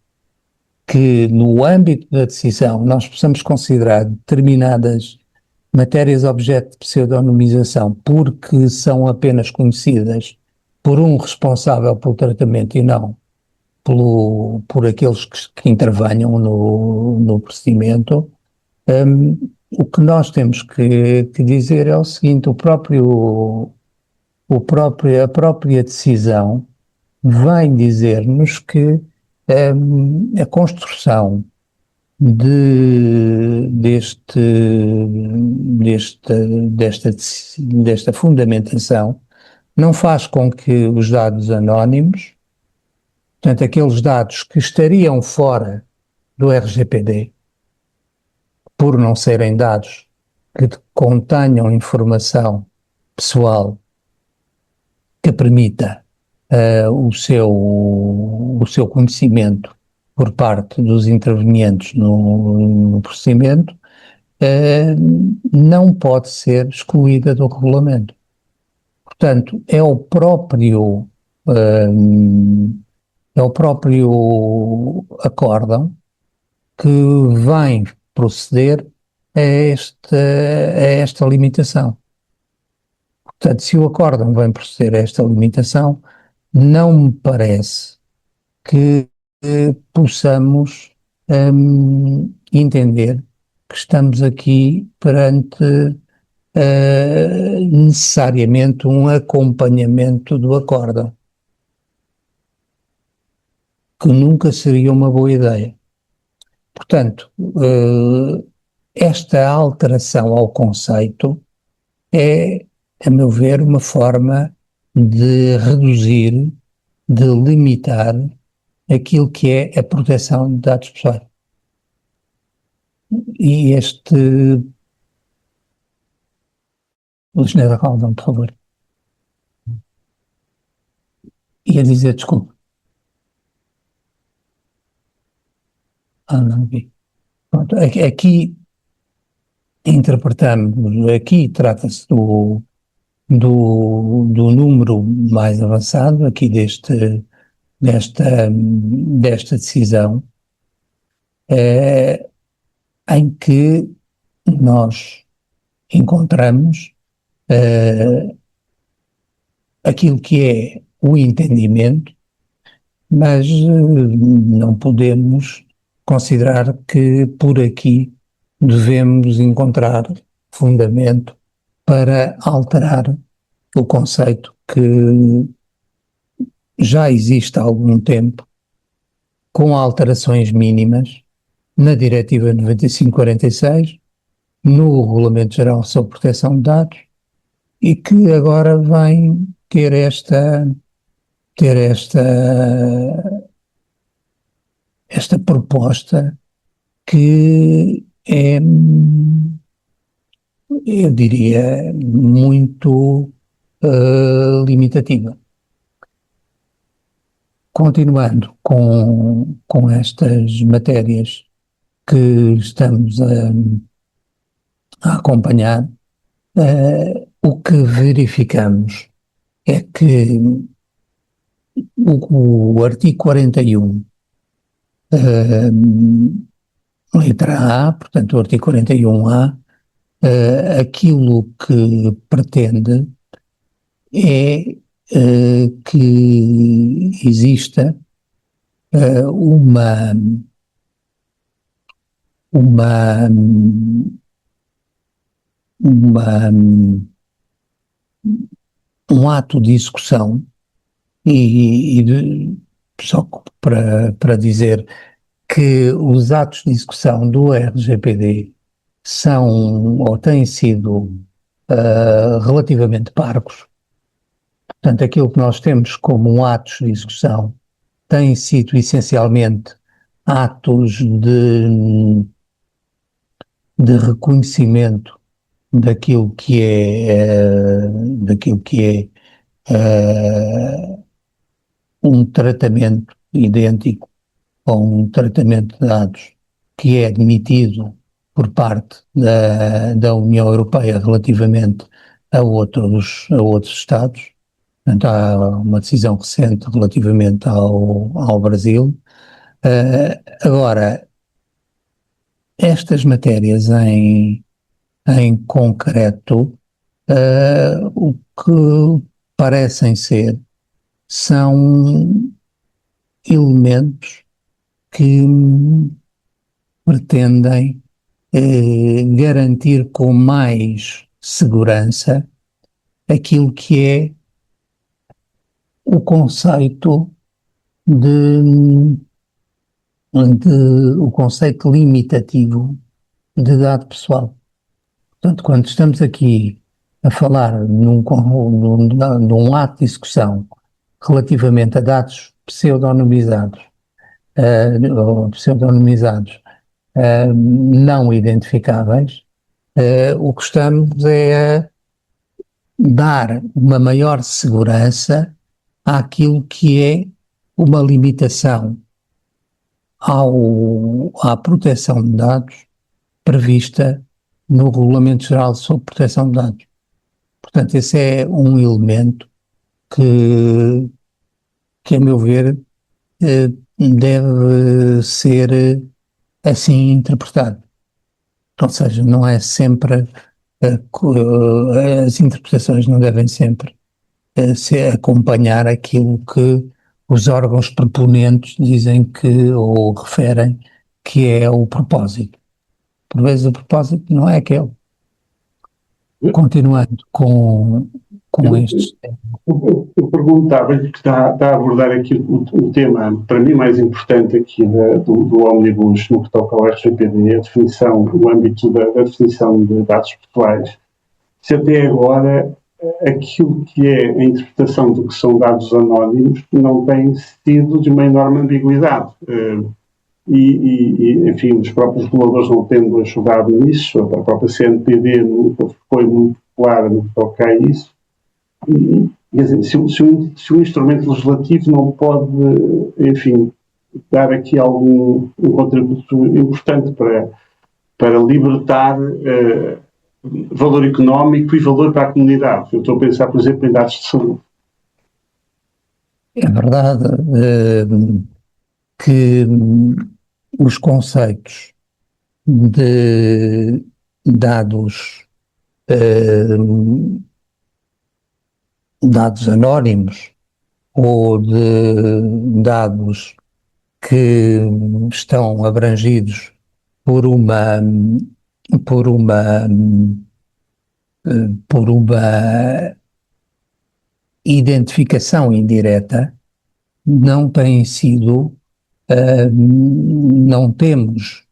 que, no âmbito da decisão, nós possamos considerar determinadas matérias objeto de pseudonimização porque são apenas conhecidas por um responsável pelo tratamento e não por aqueles que intervenham no procedimento. O que nós temos que dizer é o seguinte: a própria decisão vem dizer-nos que a construção desta fundamentação não faz com que os dados anónimos, portanto, aqueles dados que estariam fora do RGPD, por não serem dados que contenham informação pessoal que permita o seu conhecimento por parte dos intervenientes no procedimento, não pode ser excluída do regulamento. Portanto, é o próprio acórdão que vem proceder a esta limitação. Portanto, se o acórdão vem proceder a esta limitação, não me parece que possamos entender que estamos aqui perante necessariamente um acompanhamento do acórdão, que nunca seria uma boa ideia. Portanto, esta alteração ao conceito é, a meu ver, uma forma de reduzir, de limitar aquilo que é a proteção de dados pessoais. E o Engenheiro Raldão, por favor. Ia dizer, desculpe. Não vi. Pronto, aqui interpretamos, aqui trata-se do número mais avançado, aqui desta decisão, em que nós encontramos aquilo que é o entendimento, mas não podemos considerar que por aqui devemos encontrar fundamento para alterar o conceito que já existe há algum tempo, com alterações mínimas, na Diretiva 95/46, no Regulamento Geral sobre Proteção de Dados, e que agora vem ter esta proposta que é, eu diria, muito limitativa. Continuando com estas matérias que estamos a acompanhar, o que verificamos é que o artigo 41, letra A, portanto o artigo 41A, aquilo que pretende é que exista um ato de execução só para dizer que os atos de execução do RGPD são ou têm sido relativamente parcos. Portanto, aquilo que nós temos como atos de execução têm sido essencialmente atos de reconhecimento daquilo que é um tratamento idêntico ou um tratamento de dados que é admitido por parte da União Europeia relativamente a outros Estados. Portanto, há uma decisão recente relativamente ao Brasil. Agora, estas matérias em concreto, o que parecem ser são elementos que pretendem garantir com mais segurança aquilo que é o conceito o conceito limitativo de dado pessoal. Portanto, quando estamos aqui a falar num ato de execução relativamente a dados pseudonimizados, não identificáveis, o que estamos é a dar uma maior segurança àquilo que é uma limitação à proteção de dados prevista no Regulamento Geral sobre Proteção de Dados. Portanto, esse é um elemento que a meu ver, deve ser assim interpretado. Ou seja, não é sempre, as interpretações não devem sempre se acompanhar aquilo que os órgãos proponentes dizem ou referem que é o propósito. Por vezes o propósito não é aquele. Continuando com estes temas. Eu perguntava-lhe que está a abordar aqui o tema, para mim, mais importante aqui do Omnibus no que toca ao RGPD, a definição, o âmbito da definição de dados pessoais. Se até agora aquilo que é a interpretação do que são dados anónimos não tem sido de uma enorme ambiguidade. Enfim, os próprios reguladores não tendo ajudado nisso, a própria CNPD nunca foi muito clara no que toca a isso. Quer dizer, se o instrumento legislativo não pode, enfim, dar aqui um contributo importante para libertar valor económico e valor para a comunidade. Eu estou a pensar, por exemplo, em dados de saúde. É verdade que os conceitos de dados anónimos ou de dados que estão abrangidos por uma identificação indireta não têm sido, não temos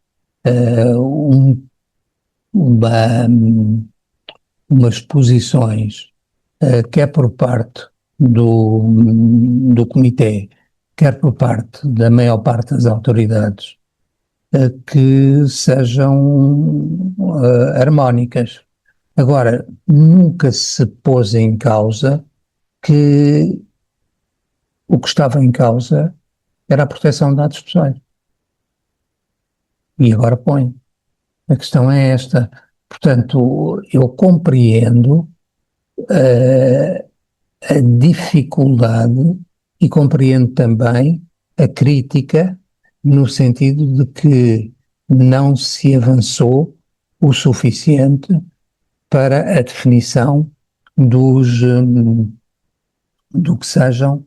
umas posições, quer por parte do Comitê, quer por parte da maior parte das autoridades, que sejam harmónicas. Agora, nunca se pôs em causa que o que estava em causa era a proteção de dados pessoais. E agora põe. A questão é esta. Portanto, eu compreendo a dificuldade e compreendo também a crítica no sentido de que não se avançou o suficiente para a definição do que sejam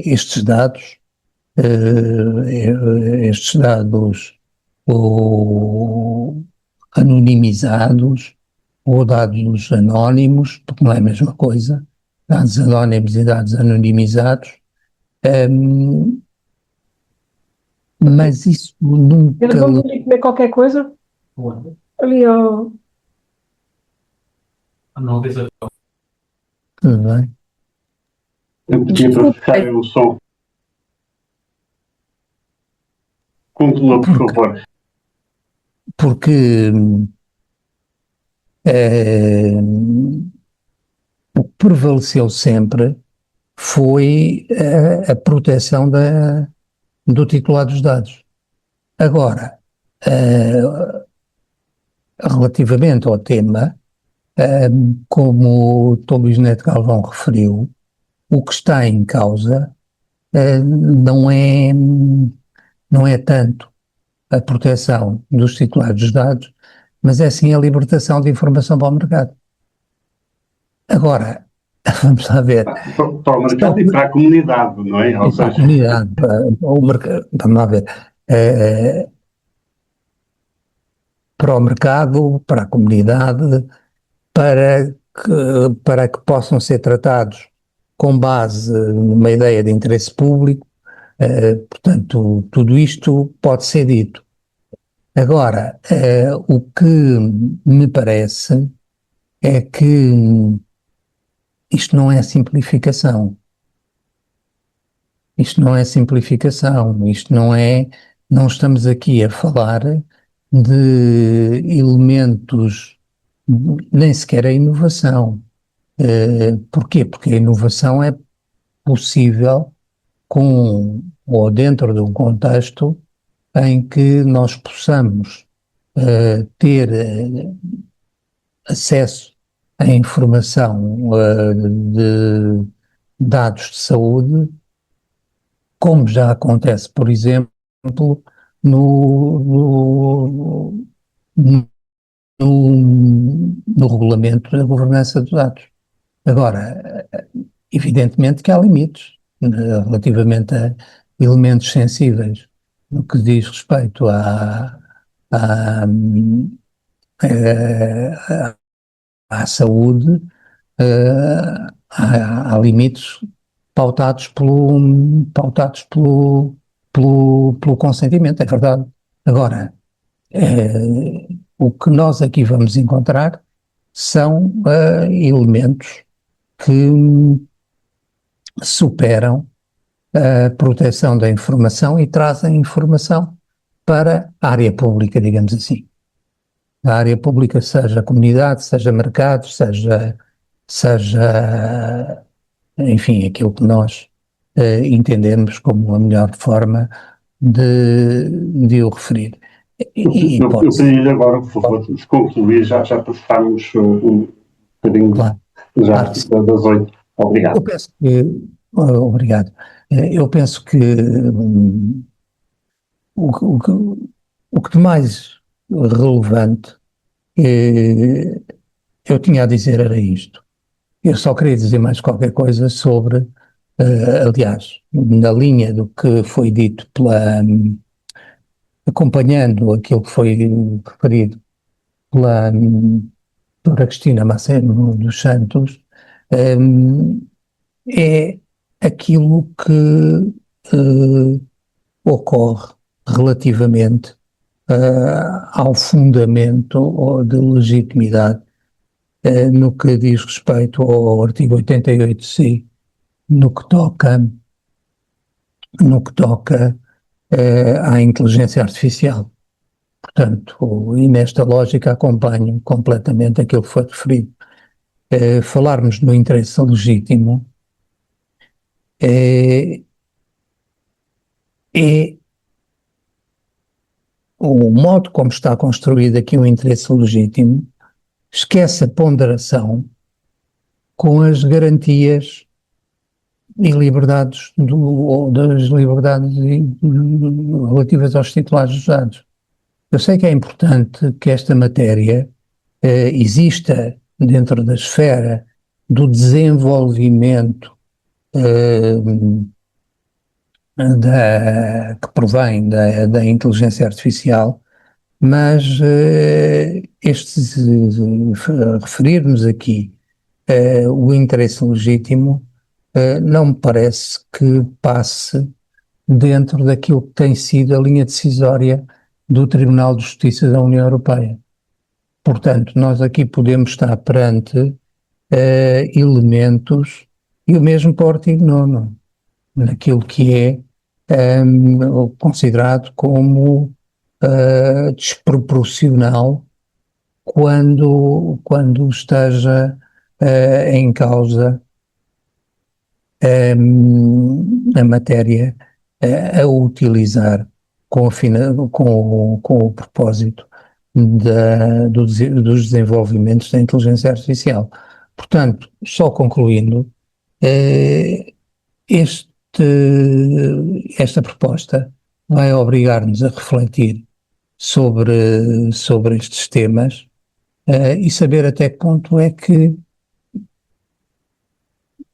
estes dados ou anonimizados ou dados anónimos, porque não é a mesma coisa, dados anónimos e dados anonimizados, mas isso nunca... Eu não vou ali comer qualquer coisa? Ali ao... Tudo bem. Eu pedia para fecharem o som. Conclua, por favor. Porque o que prevaleceu sempre foi a proteção do titular dos dados. Agora, relativamente ao tema, como o Dr. Luís Neto Galvão referiu, o que está em causa não é tanto a proteção dos titulares dos dados, mas é sim a libertação de informação para o mercado. Agora, vamos lá ver. Para o mercado e para a comunidade, não é? Para a comunidade, para o mercado, vamos lá ver. Para o mercado, para a comunidade, para que possam ser tratados com base numa ideia de interesse público, portanto, tudo isto pode ser dito. Agora, o que me parece é que isto não é simplificação. Isto não é não estamos aqui a falar de elementos, nem sequer a inovação. Porquê? Porque a inovação é possível com ou dentro de um contexto em que nós possamos ter acesso à informação de dados de saúde, como já acontece, por exemplo, no, no, no regulamento da governança dos dados. Agora, evidentemente que há limites relativamente a elementos sensíveis no que diz respeito à, à saúde, há limites pautados pelo consentimento, é verdade. Agora, o que nós aqui vamos encontrar são elementos que superam a proteção da informação e trazem informação para a área pública, digamos assim. A área pública, seja comunidade, seja mercado, seja enfim, aquilo que nós entendemos como a melhor forma de o referir. Eu pedi-lhe agora, por favor, de concluir, já passámos um bocadinho Claro, já claro. das 8. Obrigado. Eu penso que, obrigado. Eu penso que o que de mais relevante eu tinha a dizer era isto. Eu só queria dizer mais qualquer coisa sobre, aliás, na linha do que foi dito acompanhando aquilo que foi referido pela doutora Cristina Macedo dos Santos, é aquilo que ocorre relativamente ao fundamento de legitimidade no que diz respeito ao artigo 88C, no que toca à inteligência artificial. Portanto, e nesta lógica acompanho completamente aquilo que foi referido. Falarmos no interesse legítimo é o modo como está construído aqui o interesse legítimo, esquece a ponderação com as garantias e liberdades das liberdades relativas aos titulares dos dados. Eu sei que é importante que esta matéria exista dentro da esfera do desenvolvimento que provém da inteligência artificial, mas referir-nos aqui o interesse legítimo não me parece que passe dentro daquilo que tem sido a linha decisória do Tribunal de Justiça da União Europeia. Portanto, nós aqui podemos estar perante elementos, e o mesmo para o artigo 9, naquilo que é considerado como desproporcional quando esteja em causa a matéria a utilizar com o propósito dos desenvolvimentos da inteligência artificial. Portanto, só concluindo, esta proposta vai obrigar-nos a refletir sobre estes temas e saber até que ponto é que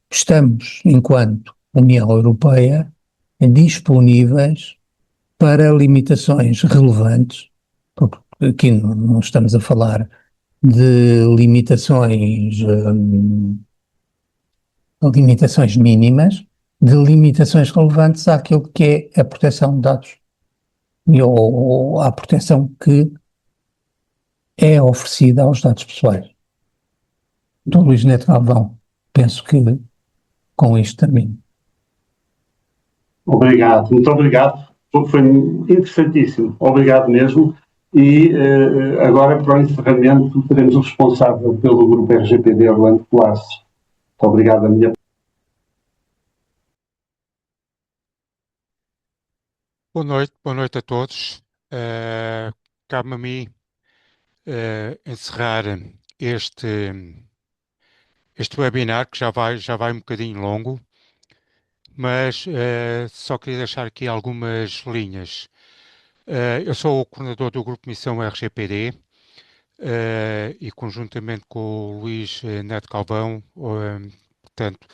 estamos, enquanto União Europeia, disponíveis para limitações relevantes, porque aqui não estamos a falar de limitações mínimas, de limitações relevantes àquilo que é a proteção de dados ou à proteção que é oferecida aos dados pessoais. Então, Luís Neto Galvão, penso que com isto termino. Obrigado, muito obrigado Foi interessantíssimo. Obrigado mesmo. E agora, para o encerramento, teremos o responsável pelo grupo RGPD, Orlando Colasso. Muito obrigado a minha. Boa noite a todos. Cabe-me a mim encerrar este webinar, que já vai um bocadinho longo, mas só queria deixar aqui algumas linhas. Eu sou o coordenador do Grupo Missão RGPD e, conjuntamente com o Luís Neto Galvão, portanto,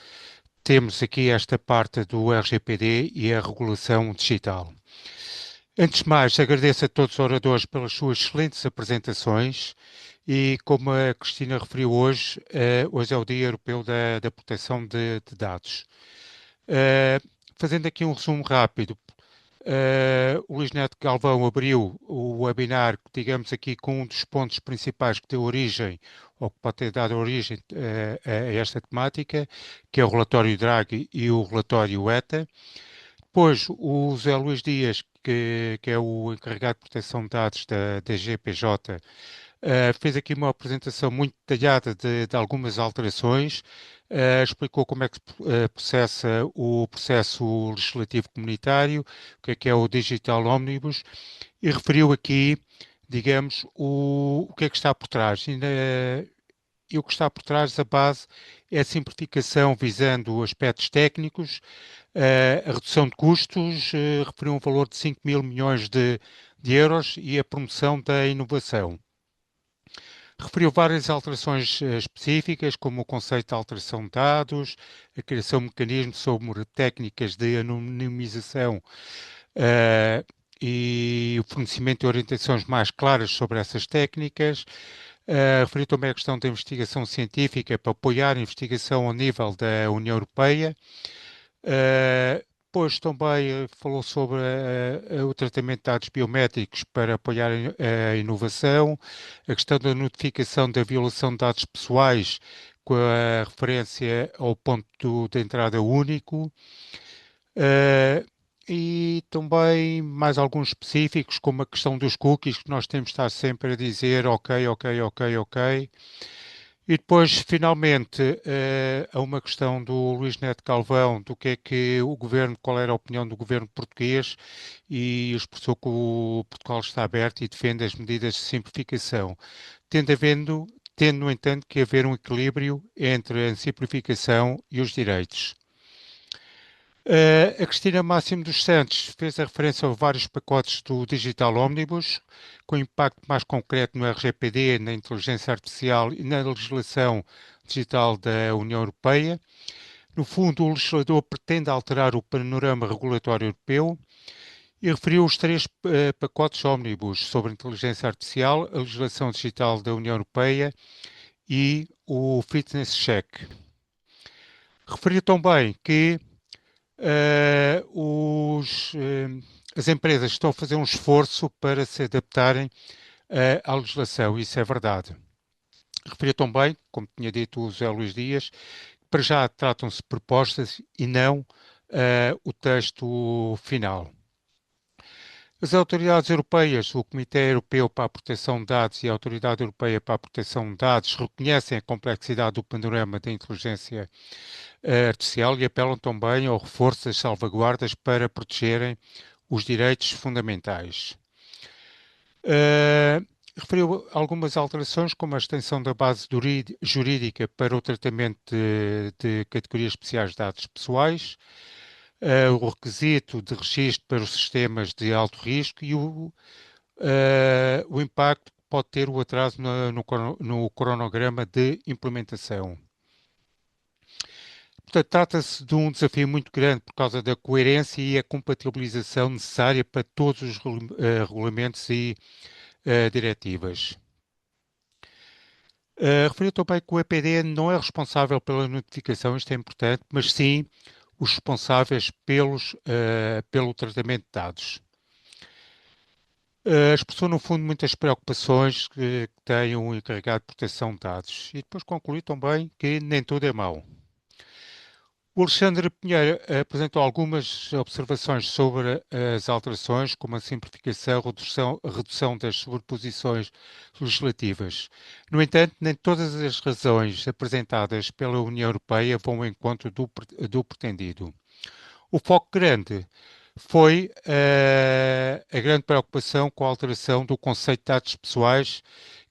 temos aqui esta parte do RGPD e a regulação digital. Antes de mais, agradeço a todos os oradores pelas suas excelentes apresentações e, como a Cristina referiu hoje, hoje é o Dia Europeu da Proteção de Dados. Fazendo aqui um resumo rápido, o Luís Neto Galvão abriu o webinar, digamos aqui, com um dos pontos principais que deu origem, ou que pode ter dado origem a esta temática, que é o relatório Draghi e o relatório ETA. Depois, o José Luís Dias, que é o encarregado de proteção de dados da GPJ, fez aqui uma apresentação muito detalhada de algumas alterações, explicou como é que se processa o processo legislativo comunitário, o que é o Digital Omnibus, e referiu aqui, digamos, o que é que está por trás. E o que está por trás da base é a simplificação visando aspectos técnicos, a redução de custos, referiu um valor de 5 mil milhões de euros e a promoção da inovação. Referiu várias alterações específicas, como o conceito de alteração de dados, a criação de mecanismos sobre técnicas de anonimização e o fornecimento de orientações mais claras sobre essas técnicas. Referiu também a questão da investigação científica para apoiar a investigação ao nível da União Europeia. Depois também falou sobre o tratamento de dados biométricos para apoiar a inovação, a questão da notificação da violação de dados pessoais com a referência ao ponto de entrada único. E também mais alguns específicos, como a questão dos cookies, que nós temos de estar sempre a dizer ok, ok, ok, ok. E depois, finalmente, há uma questão do Luís Neto Galvão, do que é que o governo, qual era a opinião do governo português, e expressou que o Portugal está aberto e defende as medidas de simplificação, tendo, no entanto, que haver um equilíbrio entre a simplificação e os direitos. A Cristina Máximo dos Santos fez a referência a vários pacotes do Digital Omnibus, com impacto mais concreto no RGPD, na inteligência artificial e na legislação digital da União Europeia. No fundo, o legislador pretende alterar o panorama regulatório europeu e referiu os três pacotes Omnibus sobre inteligência artificial, a legislação digital da União Europeia e o Fitness Check. Referiu também que as empresas estão a fazer um esforço para se adaptarem à legislação, isso é verdade. Referiu também, como tinha dito o José Luís Dias, que para já tratam-se de propostas e não o texto final. As autoridades europeias, o Comitê Europeu para a Proteção de Dados e a Autoridade Europeia para a Proteção de Dados reconhecem a complexidade do panorama da inteligência artificial e apelam também ao reforço das salvaguardas para protegerem os direitos fundamentais. Referiu algumas alterações, como a extensão da base jurídica para o tratamento de categorias especiais de dados pessoais, o requisito de registro para os sistemas de alto risco e o impacto que pode ter o atraso no cronograma de implementação. Portanto, trata-se de um desafio muito grande por causa da coerência e a compatibilização necessária para todos os regulamentos e diretivas. Referiu também que o EPD não é responsável pela notificação, isto é importante, mas sim os responsáveis pelo tratamento de dados. Expressou, no fundo, muitas preocupações que tem um encarregado de proteção de dados. E depois concluiu também que nem tudo é mau. O Alexandre Pinheiro apresentou algumas observações sobre as alterações, como a simplificação, a redução das sobreposições legislativas. No entanto, nem todas as razões apresentadas pela União Europeia vão ao encontro do pretendido. O foco grande foi a grande preocupação com a alteração do conceito de dados pessoais,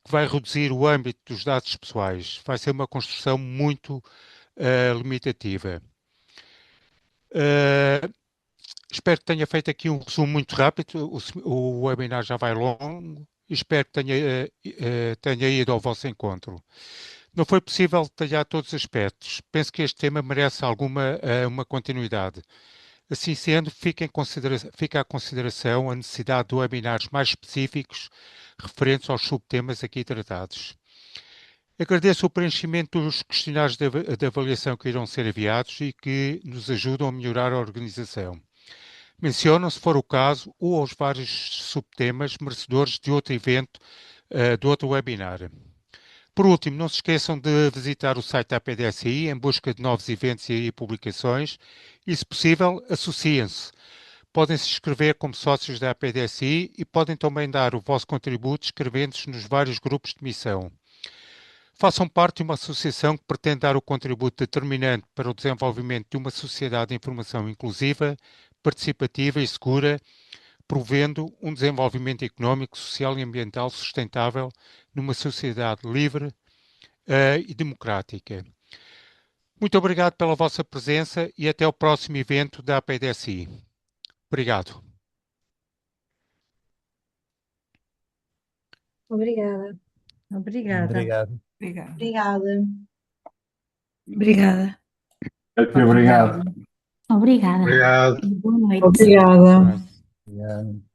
que vai reduzir o âmbito dos dados pessoais. Vai ser uma construção muito limitativa. Espero que tenha feito aqui um resumo muito rápido. O webinar já vai longo. Espero que tenha ido ao vosso encontro. Não foi possível detalhar todos os aspectos. Penso que este tema merece uma continuidade. Assim sendo, fica à consideração a necessidade de webinars mais específicos referentes aos subtemas aqui tratados. Agradeço o preenchimento dos questionários de avaliação que irão ser enviados e que nos ajudam a melhorar a organização. Mencionam, se for o caso, os vários subtemas merecedores de outro evento, de outro webinar. Por último, não se esqueçam de visitar o site da APDSI em busca de novos eventos e publicações e, se possível, associem-se. Podem se inscrever como sócios da APDSI e podem também dar o vosso contributo inscrevendo-se nos vários grupos de missão. Façam parte de uma associação que pretende dar o contributo determinante para o desenvolvimento de uma sociedade de informação inclusiva, participativa e segura, promovendo um desenvolvimento económico, social e ambiental sustentável numa sociedade livre e democrática. Muito obrigado pela vossa presença e até o próximo evento da APDSI. Obrigado. Obrigada. Obrigada. Obrigado. Obrigada. Obrigada. Obrigada. Muito obrigado. Obrigada. Obrigado. Boa noite. Obrigada. Obrigado.